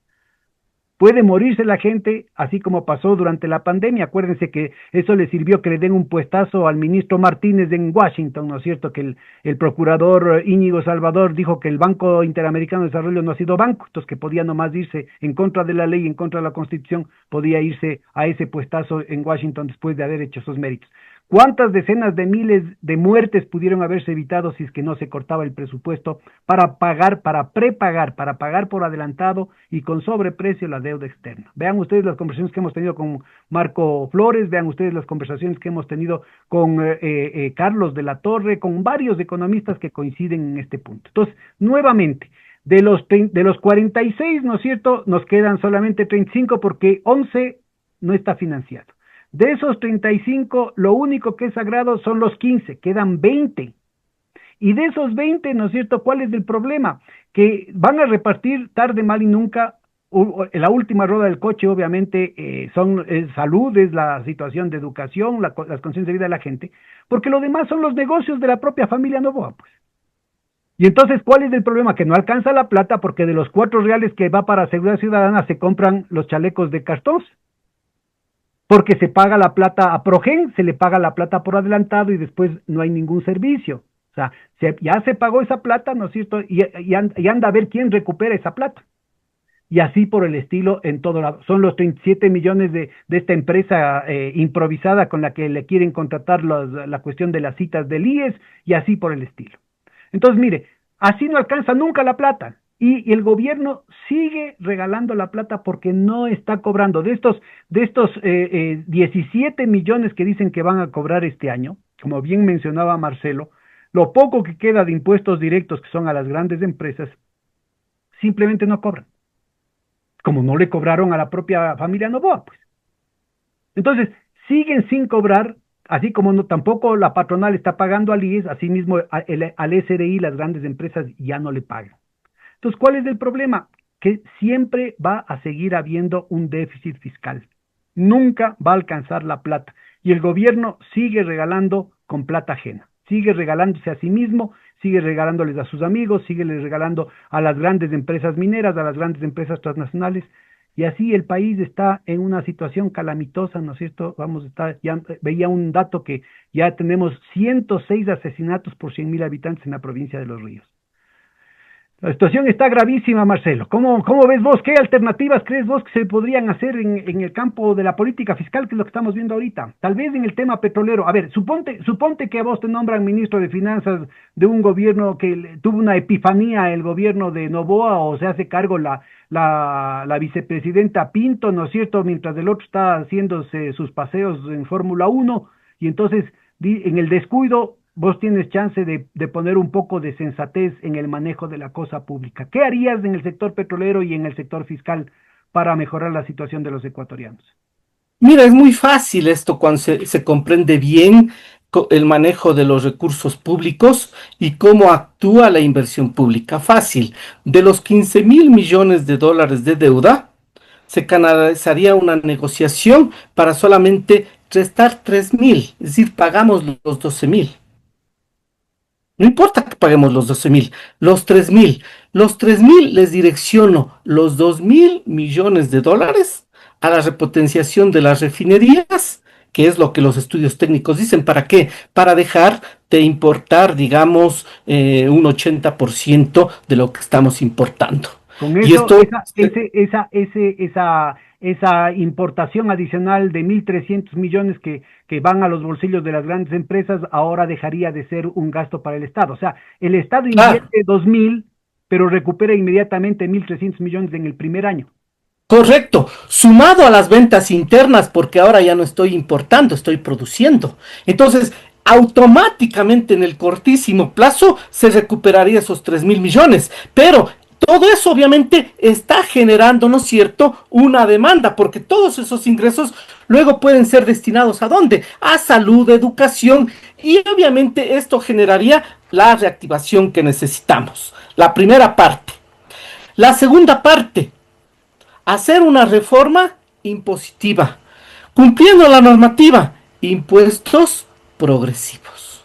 Puede morirse la gente, así como pasó durante la pandemia. Acuérdense que eso le sirvió que le den un puestazo al ministro Martínez en Washington, ¿no es cierto? Que el procurador Íñigo Salvador dijo que el Banco Interamericano de Desarrollo no ha sido banco, entonces que podía nomás irse en contra de la ley, en contra de la Constitución, podía irse a ese puestazo en Washington después de haber hecho esos méritos. ¿Cuántas decenas de miles de muertes pudieron haberse evitado si es que no se cortaba el presupuesto para pagar, para prepagar, para pagar por adelantado y con sobreprecio la deuda externa? Vean ustedes las conversaciones que hemos tenido con Marco Flores, vean ustedes las conversaciones que hemos tenido con Carlos de la Torre, con varios economistas que coinciden en este punto. Entonces, nuevamente, de los 46, ¿no es cierto?, nos quedan solamente 35 porque 11 no está financiado. De esos 35, lo único que es sagrado son los 15, quedan 20. Y de esos 20, ¿no es cierto?, ¿cuál es el problema? Que van a repartir tarde, mal y nunca. La última rueda del coche, obviamente, salud, es la situación de educación, las condiciones de vida de la gente, porque lo demás son los negocios de la propia familia Noboa, pues. Y entonces, ¿cuál es el problema? Que no alcanza la plata porque de los 4 reales que va para seguridad ciudadana se compran los chalecos de cartón, porque se paga la plata a Progen, se le paga la plata por adelantado y después no hay ningún servicio. O sea, ya se pagó esa plata, ¿no es cierto? Y anda a ver quién recupera esa plata. Y así por el estilo en todo lado. Son los 37 millones de esta empresa improvisada con la que le quieren contratar la cuestión de las citas del IES y así por el estilo. Entonces, mire, así no alcanza nunca la plata. Y el gobierno sigue regalando la plata porque no está cobrando. De estos 17 millones que dicen que van a cobrar este año, como bien mencionaba Marcelo, lo poco que queda de impuestos directos que son a las grandes empresas, simplemente no cobran. Como no le cobraron a la propia familia Noboa, pues. Entonces, siguen sin cobrar, así como tampoco la patronal está pagando al IES, así mismo al SRI las grandes empresas ya no le pagan. Entonces, ¿cuál es el problema? Que siempre va a seguir habiendo un déficit fiscal. Nunca va a alcanzar la plata. Y el gobierno sigue regalando con plata ajena. Sigue regalándose a sí mismo, sigue regalándoles a sus amigos, sigue les regalando a las grandes empresas mineras, a las grandes empresas transnacionales. Y así el país está en una situación calamitosa, ¿no es cierto? Ya veía un dato que ya tenemos 106 asesinatos por 100.000 habitantes en la provincia de Los Ríos. La situación está gravísima, Marcelo. ¿Cómo ves vos? ¿Qué alternativas crees vos que se podrían hacer en el campo de la política fiscal, que es lo que estamos viendo ahorita? Tal vez en el tema petrolero. A ver, suponte que a vos te nombran ministro de Finanzas de un gobierno que tuvo una epifanía, el gobierno de Noboa, o se hace cargo la vicepresidenta Pinto, ¿no es cierto? Mientras el otro está haciéndose sus paseos en Fórmula 1, y entonces en el descuido vos tienes chance de poner un poco de sensatez en el manejo de la cosa pública. ¿Qué harías en el sector petrolero y en el sector fiscal para mejorar la situación de los ecuatorianos? Mira, es muy fácil esto cuando se comprende bien el manejo de los recursos públicos y cómo actúa la inversión pública. Fácil. De los 15.000 millones de dólares de deuda, se canalizaría una negociación para solamente restar 3.000, es decir, pagamos los 12.000. No importa que paguemos los 12.000, los 3.000. Los 3.000 les direcciono los 2.000 millones de dólares a la repotenciación de las refinerías que es lo que los estudios técnicos dicen. ¿Para qué? Para dejar de importar, digamos, un 80% de lo que estamos importando. Con Y eso, esto, esa importación adicional de 1.300 millones que van a los bolsillos de las grandes empresas, ahora dejaría de ser un gasto para el Estado. O sea, el Estado claro, invierte 2.000, pero recupera inmediatamente 1.300 millones en el primer año. correcto, sumado a las ventas internas, porque ahora ya no estoy importando, estoy produciendo. Entonces, automáticamente en el cortísimo plazo se recuperaría esos 3.000 millones, pero todo eso obviamente está generando, ¿no es cierto?, una demanda, porque todos esos ingresos luego pueden ser destinados ¿a dónde? A salud, educación, y obviamente esto generaría la reactivación que necesitamos. La primera parte. La segunda parte, hacer una reforma impositiva, cumpliendo la normativa, impuestos progresivos.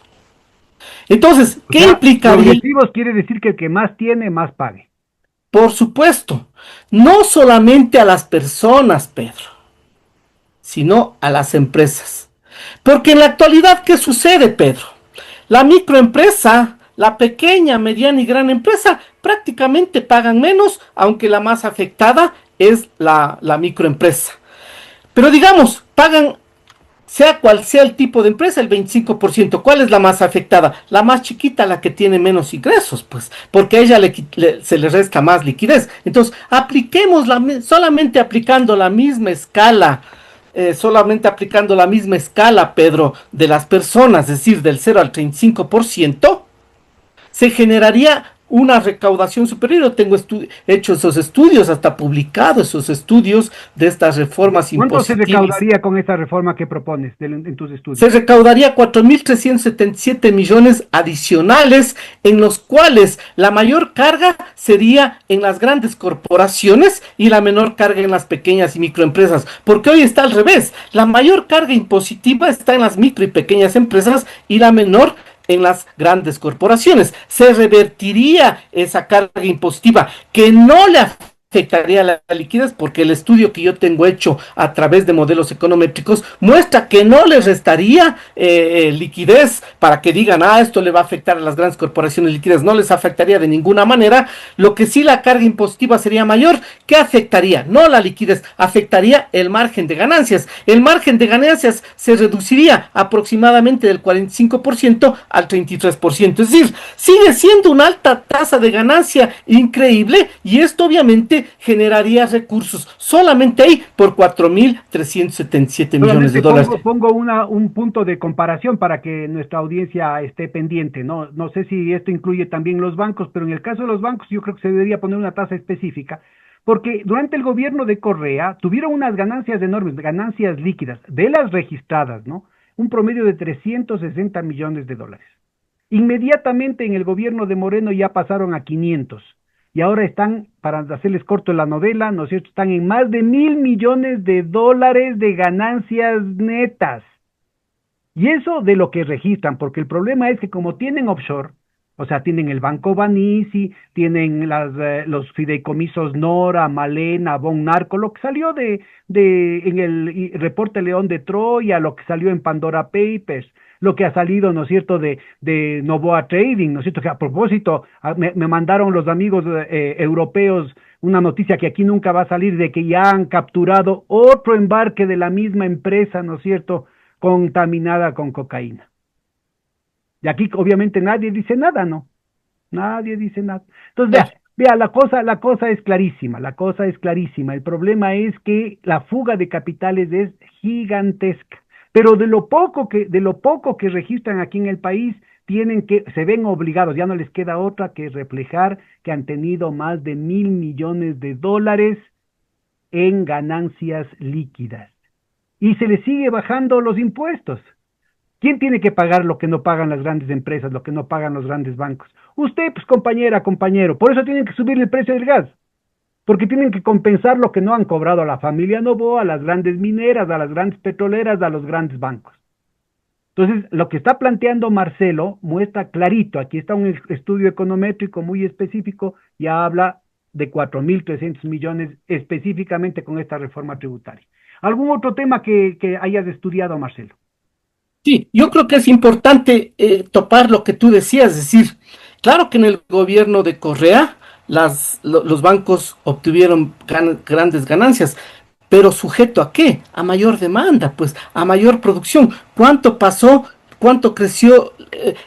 Entonces, O ¿qué sea, implicaría? progresivos quiere decir que el que más tiene, más pague. Por supuesto, no solamente a las personas, Pedro, sino a las empresas. Porque en la actualidad, ¿qué sucede, Pedro? La microempresa, la pequeña, mediana y gran empresa prácticamente pagan menos, aunque la más afectada es la microempresa. Pero digamos, pagan, sea cual sea el tipo de empresa, el 25%. ¿Cuál es la más afectada? La más chiquita, la que tiene menos ingresos, pues, porque a ella se le resta más liquidez. Entonces, apliquemos solamente aplicando la misma escala. Solamente aplicando la misma escala, Pedro, de las personas, es decir, del 0 al 35%, se generaría una recaudación superior. Yo tengo hecho esos estudios, hasta publicado esos estudios de estas reformas ¿Cuánto se impositivas. recaudaría con esa reforma que propones en tus Se estudios? recaudaría 4.377 millones adicionales, en los cuales la mayor carga sería en las grandes corporaciones y la menor carga en las pequeñas y microempresas, porque hoy está al revés. La mayor carga impositiva está en las micro y pequeñas empresas y la menor en las grandes corporaciones. Se revertiría esa carga impositiva que no le afectaría la liquidez, porque el estudio que yo tengo hecho a través de modelos econométricos muestra que no les restaría liquidez para que digan, esto le va a afectar a las grandes corporaciones liquidez. No les afectaría de ninguna manera. Lo que sí, la carga impositiva sería mayor. ¿Qué afectaría? No la liquidez, afectaría el margen de ganancias. El margen de ganancias se reduciría aproximadamente del 45% al 33%. Es decir, sigue siendo una alta tasa de ganancia increíble, y esto obviamente generaría recursos solamente ahí por 4.377 millones de Solamente dólares. pongo un punto de comparación para que nuestra audiencia esté pendiente, ¿no? No sé si esto incluye también los bancos, pero en el caso de los bancos yo creo que se debería poner una tasa específica, porque durante el gobierno de Correa tuvieron unas ganancias enormes, ganancias líquidas, de las registradas, ¿no? Un promedio de 360 millones de dólares. Inmediatamente en el gobierno de Moreno ya pasaron a 500 y ahora están, para hacerles corto la novela, ¿no es cierto?, están en más de 1.000 millones de dólares de ganancias netas. Y eso de lo que registran, porque el problema es que como tienen offshore, o sea, tienen el Banco Banisi, tienen los fideicomisos Nora, Malena, Bon Narco, lo que salió en el reporte León de Troya, lo que salió en Pandora Papers, lo que ha salido, ¿no es cierto?, de Novoa Trading, ¿no es cierto?, que a propósito, me mandaron los amigos europeos una noticia que aquí nunca va a salir, de que ya han capturado otro embarque de la misma empresa, ¿no es cierto?, contaminada con cocaína. Y aquí obviamente nadie dice nada, ¿no? Nadie dice nada. Entonces, Claro. vea, la cosa es clarísima, la cosa es clarísima. El problema es que la fuga de capitales es gigantesca. Pero de lo poco que registran aquí en el país, se ven obligados, ya no les queda otra que reflejar que han tenido más de 1.000 millones de dólares en ganancias líquidas. Y se les sigue bajando los impuestos. ¿Quién tiene que pagar lo que no pagan las grandes empresas, lo que no pagan los grandes bancos? Usted, pues compañera, compañero. Por eso tienen que subir el precio del gas, porque tienen que compensar lo que no han cobrado a la familia Novoa, a las grandes mineras, a las grandes petroleras, a los grandes bancos. Entonces, lo que está planteando Marcelo muestra clarito, aquí está un estudio econométrico muy específico, ya habla de 4.300 millones específicamente con esta reforma tributaria. ¿Algún otro tema que hayas estudiado, Marcelo? Sí, yo creo que es importante topar lo que tú decías, es decir, claro que en el gobierno de Correa los bancos obtuvieron grandes ganancias, pero sujeto a qué? A mayor demanda, pues a mayor producción. ¿Cuánto pasó? ¿Cuánto creció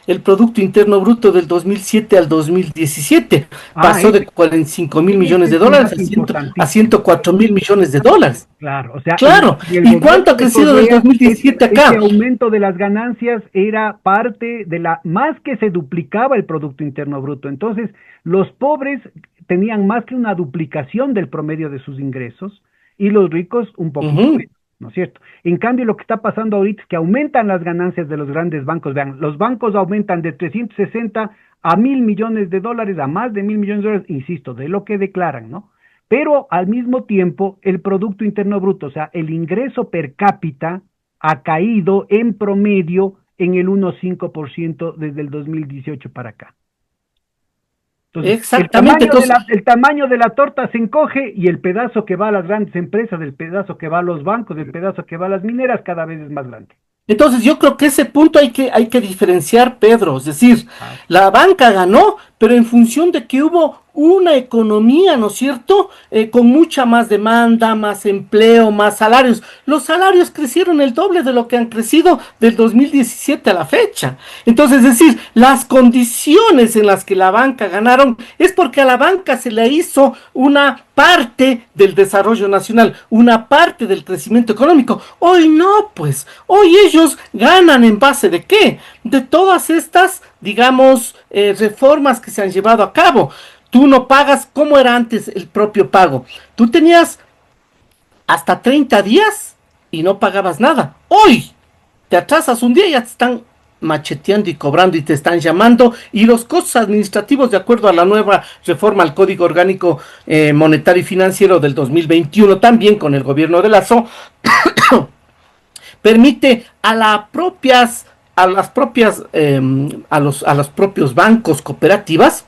el Producto Interno Bruto del 2007 al 2017? Ah, Pasó de 45 mil ese millones de es un dólares dato a importantísimo. 104 mil millones de dólares. Claro, o sea, Claro. en el ¿Y cuánto gobierno ha de crecido del Correa, 2017 ese acá? aumento de las ganancias era parte de más que se duplicaba el Producto Interno Bruto. Entonces, los pobres tenían más que una duplicación del promedio de sus ingresos y los ricos un poquito Ujú. menos, ¿no es cierto? En cambio, lo que está pasando ahorita es que aumentan las ganancias de los grandes bancos. Vean, los bancos aumentan de 360 a 1.000 millones de dólares, a más de 1.000 millones de dólares, insisto, de lo que declaran, ¿no? Pero al mismo tiempo el Producto Interno Bruto, o sea, el ingreso per cápita ha caído en promedio en el 1,5% desde el 2018 para acá. Entonces, Exactamente. Entonces, el tamaño de la torta se encoge y el pedazo que va a las grandes empresas, el pedazo que va a los bancos, el pedazo que va a las mineras cada vez es más grande. Entonces yo creo que ese punto hay que diferenciar, Pedro. Es decir, Ah, la banca ganó, pero en función de que hubo una economía, ¿no es cierto? Con mucha más demanda, más empleo, más salarios. Los salarios crecieron el doble de lo que han crecido del 2017 a la fecha. Entonces, es decir, las condiciones en las que la banca ganaron es porque a la banca se le hizo una parte del desarrollo nacional, una parte del crecimiento económico. Hoy no, pues, hoy ellos ganan en base de qué? De todas estas, digamos, reformas que se han llevado a cabo. Tú no pagas como era antes el propio pago. Tú tenías hasta 30 días y no pagabas nada. Hoy te atrasas un día y ya te están macheteando y cobrando y te están llamando y los costos administrativos de acuerdo a la nueva reforma al Código Orgánico Monetario y Financiero del 2021 también con el gobierno de Lazo permite a las propias a los propios bancos cooperativas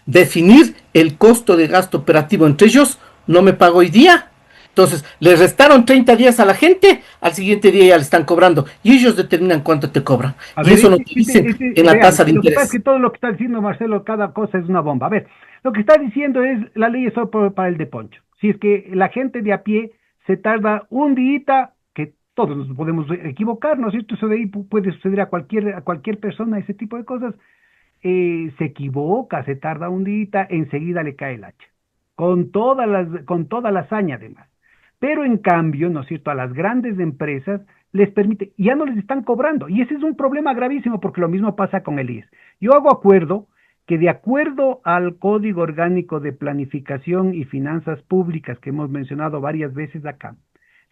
definir el costo de gasto operativo entre ellos. No me pago hoy día, entonces, le restaron 30 días a la gente, al siguiente día ya le están cobrando y ellos determinan cuánto te cobran. a Y ver, eso no te dicen en la vean, tasa de lo que pasa es que interés. todo lo que está diciendo Marcelo, cada cosa es una bomba. A ver, lo que está diciendo es la ley es solo para el de Poncho. Si es que la gente de a pie se tarda un día, que todos nos podemos equivocar, ¿no es cierto? Eso de ahí puede suceder a cualquier persona, ese tipo de cosas. Se equivoca, se tarda un día, enseguida le cae el hacha, con toda la hazaña además. Pero en cambio, ¿no es cierto?, a las grandes empresas les permite, ya no les están cobrando, y ese es un problema gravísimo porque lo mismo pasa con el IES. Yo hago acuerdo que de acuerdo al Código Orgánico de Planificación y Finanzas Públicas que hemos mencionado varias veces acá,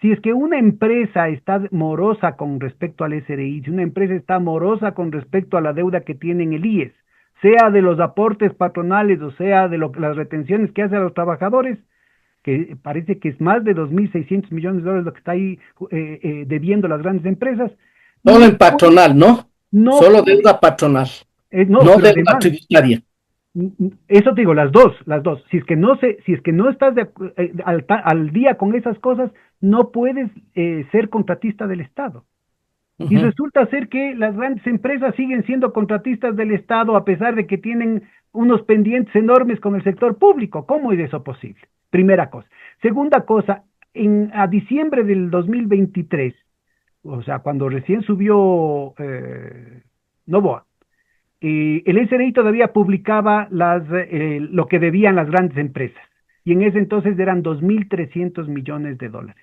si es que una empresa está morosa con respecto al SRI, si una empresa está morosa con respecto a la deuda que tiene en el IES, sea de los aportes patronales o sea de las retenciones que hace a los trabajadores, que parece que es más de 2.600 millones de dólares lo que está ahí debiendo las grandes empresas, Solo no en puede, patronal, ¿no? no Solo puede, deuda patronal, no, no pero deuda además, tributaria. eso te digo, las dos. Si es que no estás al día con esas cosas, no puedes ser contratista del Estado. Y Ujú. resulta ser que las grandes empresas siguen siendo contratistas del Estado a pesar de que tienen unos pendientes enormes con el sector público. ¿Cómo es eso posible? Primera cosa. Segunda cosa, a diciembre del 2023, o sea, cuando recién subió Novoa, el SRI todavía publicaba lo que debían las grandes empresas. Y en ese entonces eran 2.300 millones de dólares.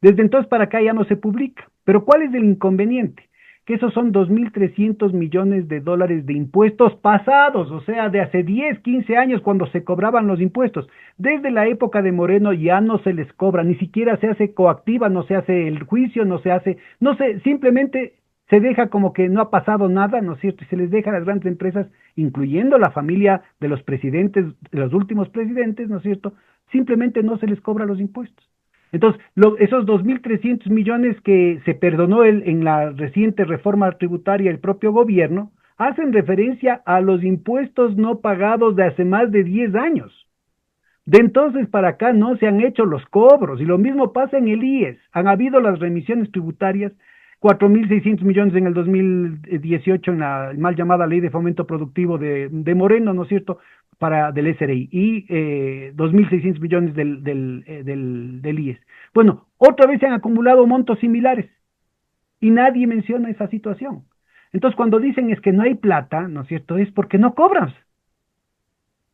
Desde entonces para acá ya no se publica. Pero ¿cuál es el inconveniente? Que esos son 2.300 millones de dólares de impuestos pasados, o sea, de hace 10, 15 años cuando se cobraban los impuestos. Desde la época de Moreno ya no se les cobra, ni siquiera se hace coactiva, no se hace el juicio, no se hace, no sé, simplemente se deja como que no ha pasado nada, ¿no es cierto? Y se les deja a las grandes empresas, incluyendo la familia de los presidentes, de los últimos presidentes, ¿no es cierto? Simplemente no se les cobra los impuestos. Entonces, esos 2.300 millones que se perdonó en la reciente reforma tributaria el propio gobierno, hacen referencia a los impuestos no pagados de hace más de 10 años. De entonces para acá no se han hecho los cobros y lo mismo pasa en el IES. Han habido las remisiones tributarias, 4.600 millones en el 2018 en la mal llamada Ley de Fomento Productivo de Moreno, ¿no es cierto?, del SRI y 2.600 millones del IES. Bueno, otra vez se han acumulado montos similares y nadie menciona esa situación. Entonces cuando dicen es que no hay plata, ¿no es cierto?, es porque no cobras.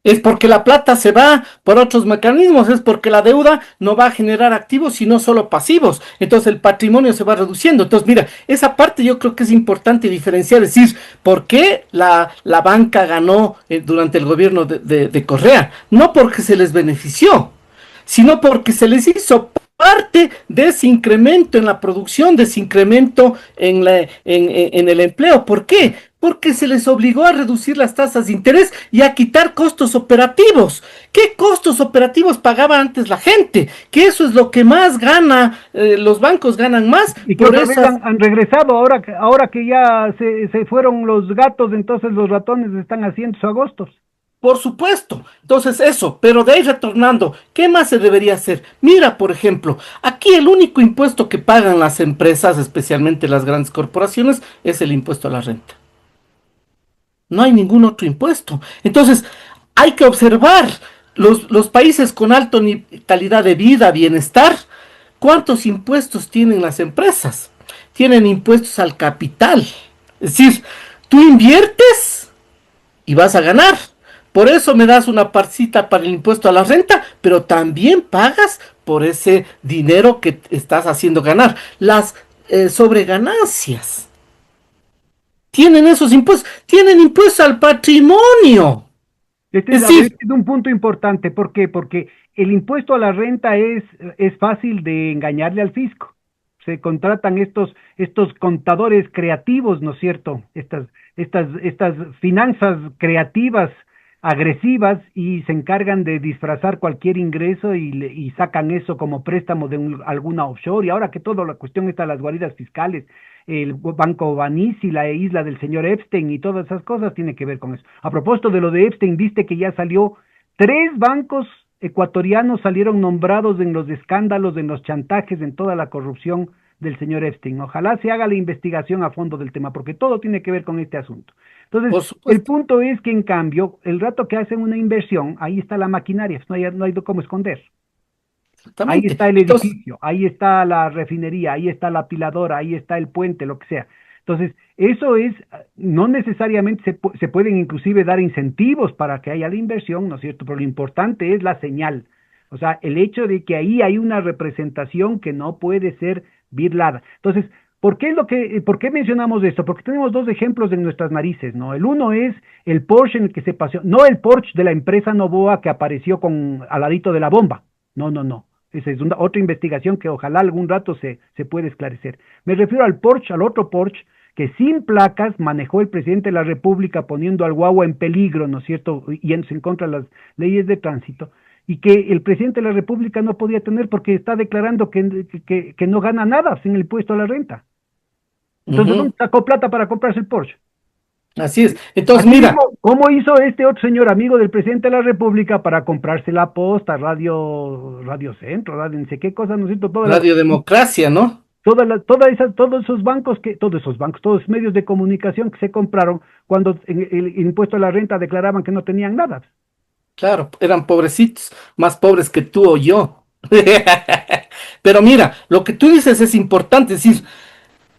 Es porque la plata se va por otros mecanismos, es porque la deuda no va a generar activos, sino solo pasivos. Entonces el patrimonio se va reduciendo. Entonces, mira, esa parte yo creo que es importante diferenciar, es decir, ¿por qué la banca ganó durante el gobierno de Correa? No porque se les benefició, sino porque se les hizo parte de ese incremento en la producción, de ese incremento en el empleo. ¿Por qué? Porque se les obligó a reducir las tasas de interés y a quitar costos operativos. ¿Qué costos operativos pagaba antes la gente? Que eso es lo que más gana, los bancos ganan más. Y que otra vez han regresado, ahora que ya se fueron los gatos, entonces los ratones están haciendo sus agostos. Por supuesto, entonces eso, pero de ahí retornando, ¿qué más se debería hacer? Mira, por ejemplo, aquí el único impuesto que pagan las empresas, especialmente las grandes corporaciones, es el impuesto a la renta. No hay ningún otro impuesto. Entonces, hay que observar los países con alta calidad de vida, bienestar, ¿cuántos impuestos tienen las empresas? Tienen impuestos al capital. Es decir, tú inviertes y vas a ganar. Por eso me das una partecita para el impuesto a la renta, pero también pagas por ese dinero que estás haciendo ganar. Las sobreganancias tienen esos impuestos, tienen impuestos al patrimonio. Este Es decir, es un punto importante. ¿Por qué? Porque el impuesto a la renta es fácil de engañarle al fisco. Se contratan estos contadores creativos, ¿no es cierto? Estas finanzas creativas agresivas y se encargan de disfrazar cualquier ingreso y sacan eso como préstamo de alguna offshore. Y ahora que toda la cuestión está las guaridas fiscales, el Banco Banissi, la isla del señor Epstein y todas esas cosas tiene que ver con eso. A propósito de lo de Epstein, viste que ya salió 3 bancos ecuatorianos salieron nombrados en los escándalos, en los chantajes, en toda la corrupción del señor Epstein. Ojalá se haga la investigación a fondo del tema, porque todo tiene que ver con este asunto. Entonces, el punto es que en cambio, el rato que hacen una inversión, ahí está la maquinaria, no hay cómo esconder. Ahí está el edificio, ahí está la refinería, ahí está la apiladora, ahí está el puente, lo que sea. Entonces, eso es, no necesariamente se pueden inclusive dar incentivos para que haya la inversión, ¿no es cierto? Pero lo importante es la señal. O sea, el hecho de que ahí hay una representación que no puede ser birlada. Entonces, ¿por qué mencionamos esto? Porque tenemos 2 ejemplos en nuestras narices, ¿no? El uno es el Porsche en el que se paseó, no el Porsche de la empresa Novoa que apareció al ladito de la bomba. No. Esa es otra investigación que ojalá algún rato se puede esclarecer. Me refiero al otro Porsche, que sin placas manejó el presidente de la República poniendo al guagua en peligro, ¿no es cierto?, yéndose en contra de las leyes de tránsito, y que el presidente de la República no podía tener porque está declarando que no gana nada sin el impuesto a la renta. Entonces, ¿dónde sacó plata para comprarse el Porsche? Así es. Entonces, así mira. Mismo, ¿cómo hizo este otro señor amigo del presidente de la República para comprarse la Posta, Radio Centro, Radio no sé qué cosa, ¿no es cierto? Radio Democracia, ¿no? Todos esos bancos, todos esos medios de comunicación que se compraron cuando en el impuesto a la renta declaraban que no tenían nada. Claro, eran pobrecitos, más pobres que tú o yo. Pero mira, lo que tú dices es importante, es decir,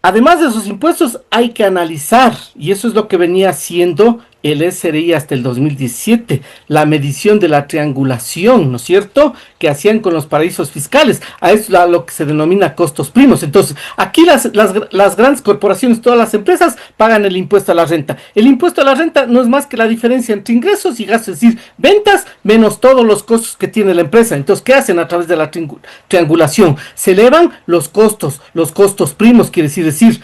además de esos impuestos hay que analizar, y eso es lo que venía haciendo el SRI hasta el 2017, la medición de la triangulación, ¿no es cierto?, que hacían con los paraísos fiscales, a eso a lo que se denomina costos primos. Entonces, aquí las grandes corporaciones, todas las empresas, pagan el impuesto a la renta. El impuesto a la renta no es más que la diferencia entre ingresos y gastos, es decir, ventas menos todos los costos que tiene la empresa. Entonces, ¿qué hacen a través de la triangulación? Se elevan los costos primos, quiere decir,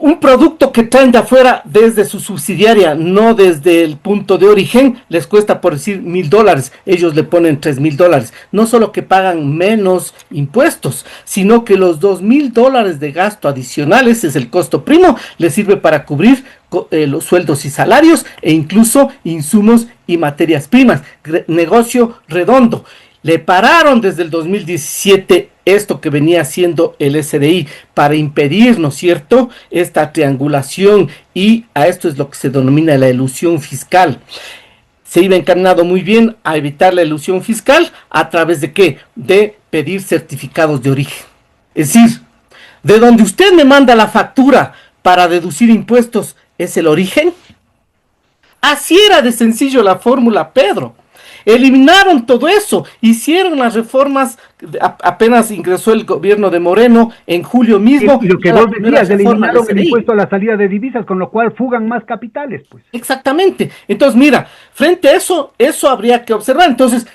un producto que traen de afuera desde su subsidiaria, no desde el punto de origen, les cuesta, por decir, $1,000. Ellos le ponen $3,000. No solo que pagan menos impuestos, sino que los $2,000 de gasto adicionales, es el costo primo, les sirve para cubrir los sueldos y salarios e incluso insumos y materias primas. Negocio redondo. Le pararon desde el 2017 esto que venía haciendo el SDI para impedir, ¿no es cierto?, esta triangulación, y a esto es lo que se denomina la elusión fiscal. Se iba encaminado muy bien a evitar la elusión fiscal a través de ¿qué? De pedir certificados de origen. Es decir, de donde usted me manda la factura para deducir impuestos es el origen. Así era de sencillo la fórmula, Pedro. Eliminaron todo eso, hicieron las reformas, apenas ingresó el gobierno de Moreno en julio mismo. Y lo que vos decías, eliminaron el impuesto a la salida de divisas, con lo cual fugan más capitales, pues. Exactamente. Entonces, mira, frente a eso habría que observar. Entonces,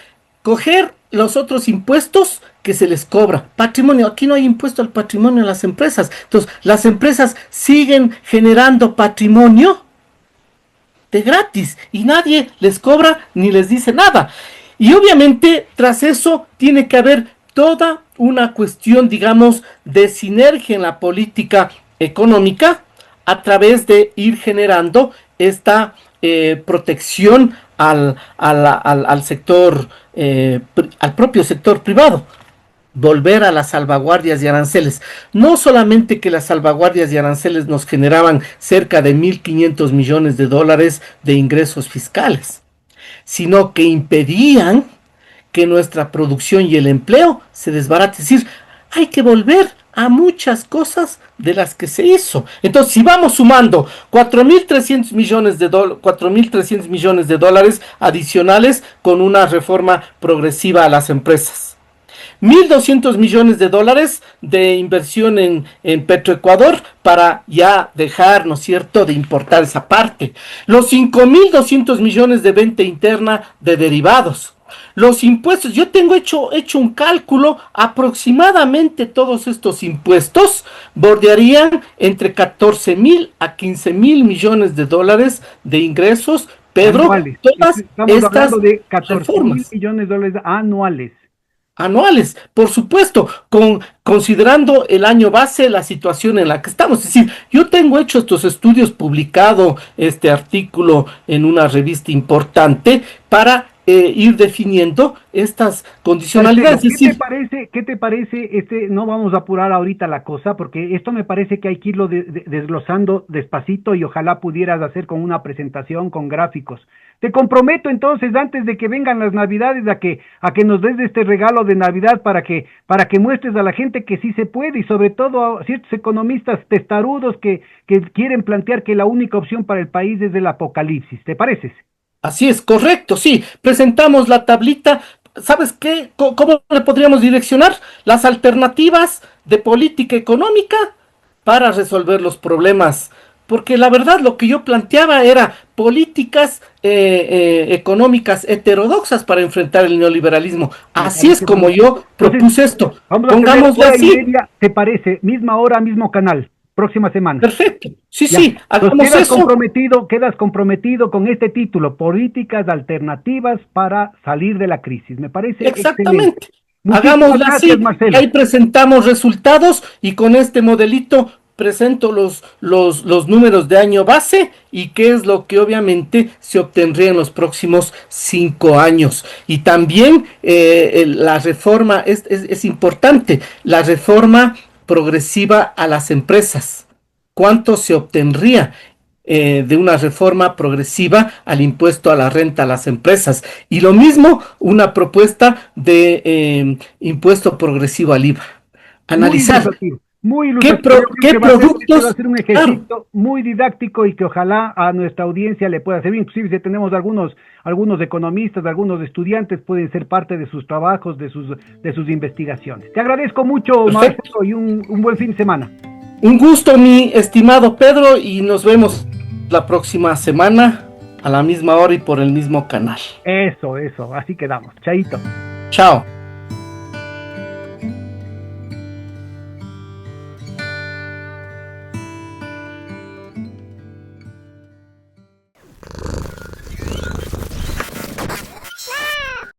coger los otros impuestos que se les cobra. Patrimonio, aquí no hay impuesto al patrimonio en las empresas. Entonces, las empresas siguen generando patrimonio de gratis y nadie les cobra ni les dice nada. Y obviamente tras eso tiene que haber toda una cuestión, digamos, de sinergia en la política económica a través de ir generando esta protección al sector, al propio sector privado. Volver a las salvaguardias y aranceles. No solamente que las salvaguardias y aranceles nos generaban cerca de $1,500 millones de ingresos fiscales, sino que impedían que nuestra producción y el empleo se desbarate. Es decir, hay que volver a muchas cosas de las que se hizo. Entonces, si vamos sumando 4.300 millones de dólares adicionales con una reforma progresiva a las empresas, 1.200 millones de dólares de inversión en Petroecuador para ya dejar, ¿no es cierto?, de importar esa parte. Los 5.200 millones de venta interna de derivados. Los impuestos, yo tengo hecho un cálculo, aproximadamente todos estos impuestos bordearían entre 14.000 a 15.000 millones de dólares de ingresos, Pedro, anuales. Todas Estamos estas hablando de 14.000 reformas millones de dólares anuales. Anuales, por supuesto, considerando el año base, la situación en la que estamos. Es decir, yo tengo hecho estos estudios, publicado este artículo en una revista importante para ir definiendo estas condicionalidades. ¿Qué te parece? No vamos a apurar ahorita la cosa, porque esto me parece que hay que irlo desglosando despacito y ojalá pudieras hacer con una presentación, con gráficos. Te comprometo entonces, antes de que vengan las Navidades, a que nos des este regalo de Navidad para que muestres a la gente que sí se puede, y sobre todo a ciertos economistas testarudos que quieren plantear que la única opción para el país es el apocalipsis. ¿Te parece? Así es, correcto, sí. Presentamos la tablita. ¿Sabes qué? ¿Cómo le podríamos direccionar? Las alternativas de política económica para resolver los problemas. Porque la verdad lo que yo planteaba era políticas económicas heterodoxas para enfrentar el neoliberalismo. Así es como yo propuse esto. Pongámoslo así. ¿Te parece? Misma hora, mismo canal. Próxima semana. Perfecto. Sí, ya. Sí. Hagamos eso. Quedas comprometido con este título, políticas alternativas para salir de la crisis. Me parece exactamente. Hagámoslo así. Marcelo. Ahí presentamos resultados y con este modelito presento los números de año base y qué es lo que obviamente se obtendría en los próximos 5 años. Y también la reforma es importante, la reforma progresiva a las empresas. ¿Cuánto se obtendría de una reforma progresiva al impuesto a la renta a las empresas? Y lo mismo, una propuesta de impuesto progresivo al IVA. Analizar. Muy ilustrativo. ¿Qué productos? Va a ser un ejercicio muy didáctico y que ojalá a nuestra audiencia le pueda servir. Inclusive si tenemos algunos economistas, algunos estudiantes, pueden ser parte de sus trabajos, de sus investigaciones. Te agradezco mucho, maestro, y un buen fin de semana. Un gusto, mi estimado Pedro, y nos vemos la próxima semana a la misma hora y por el mismo canal. Eso, así quedamos. Chaito. Chao.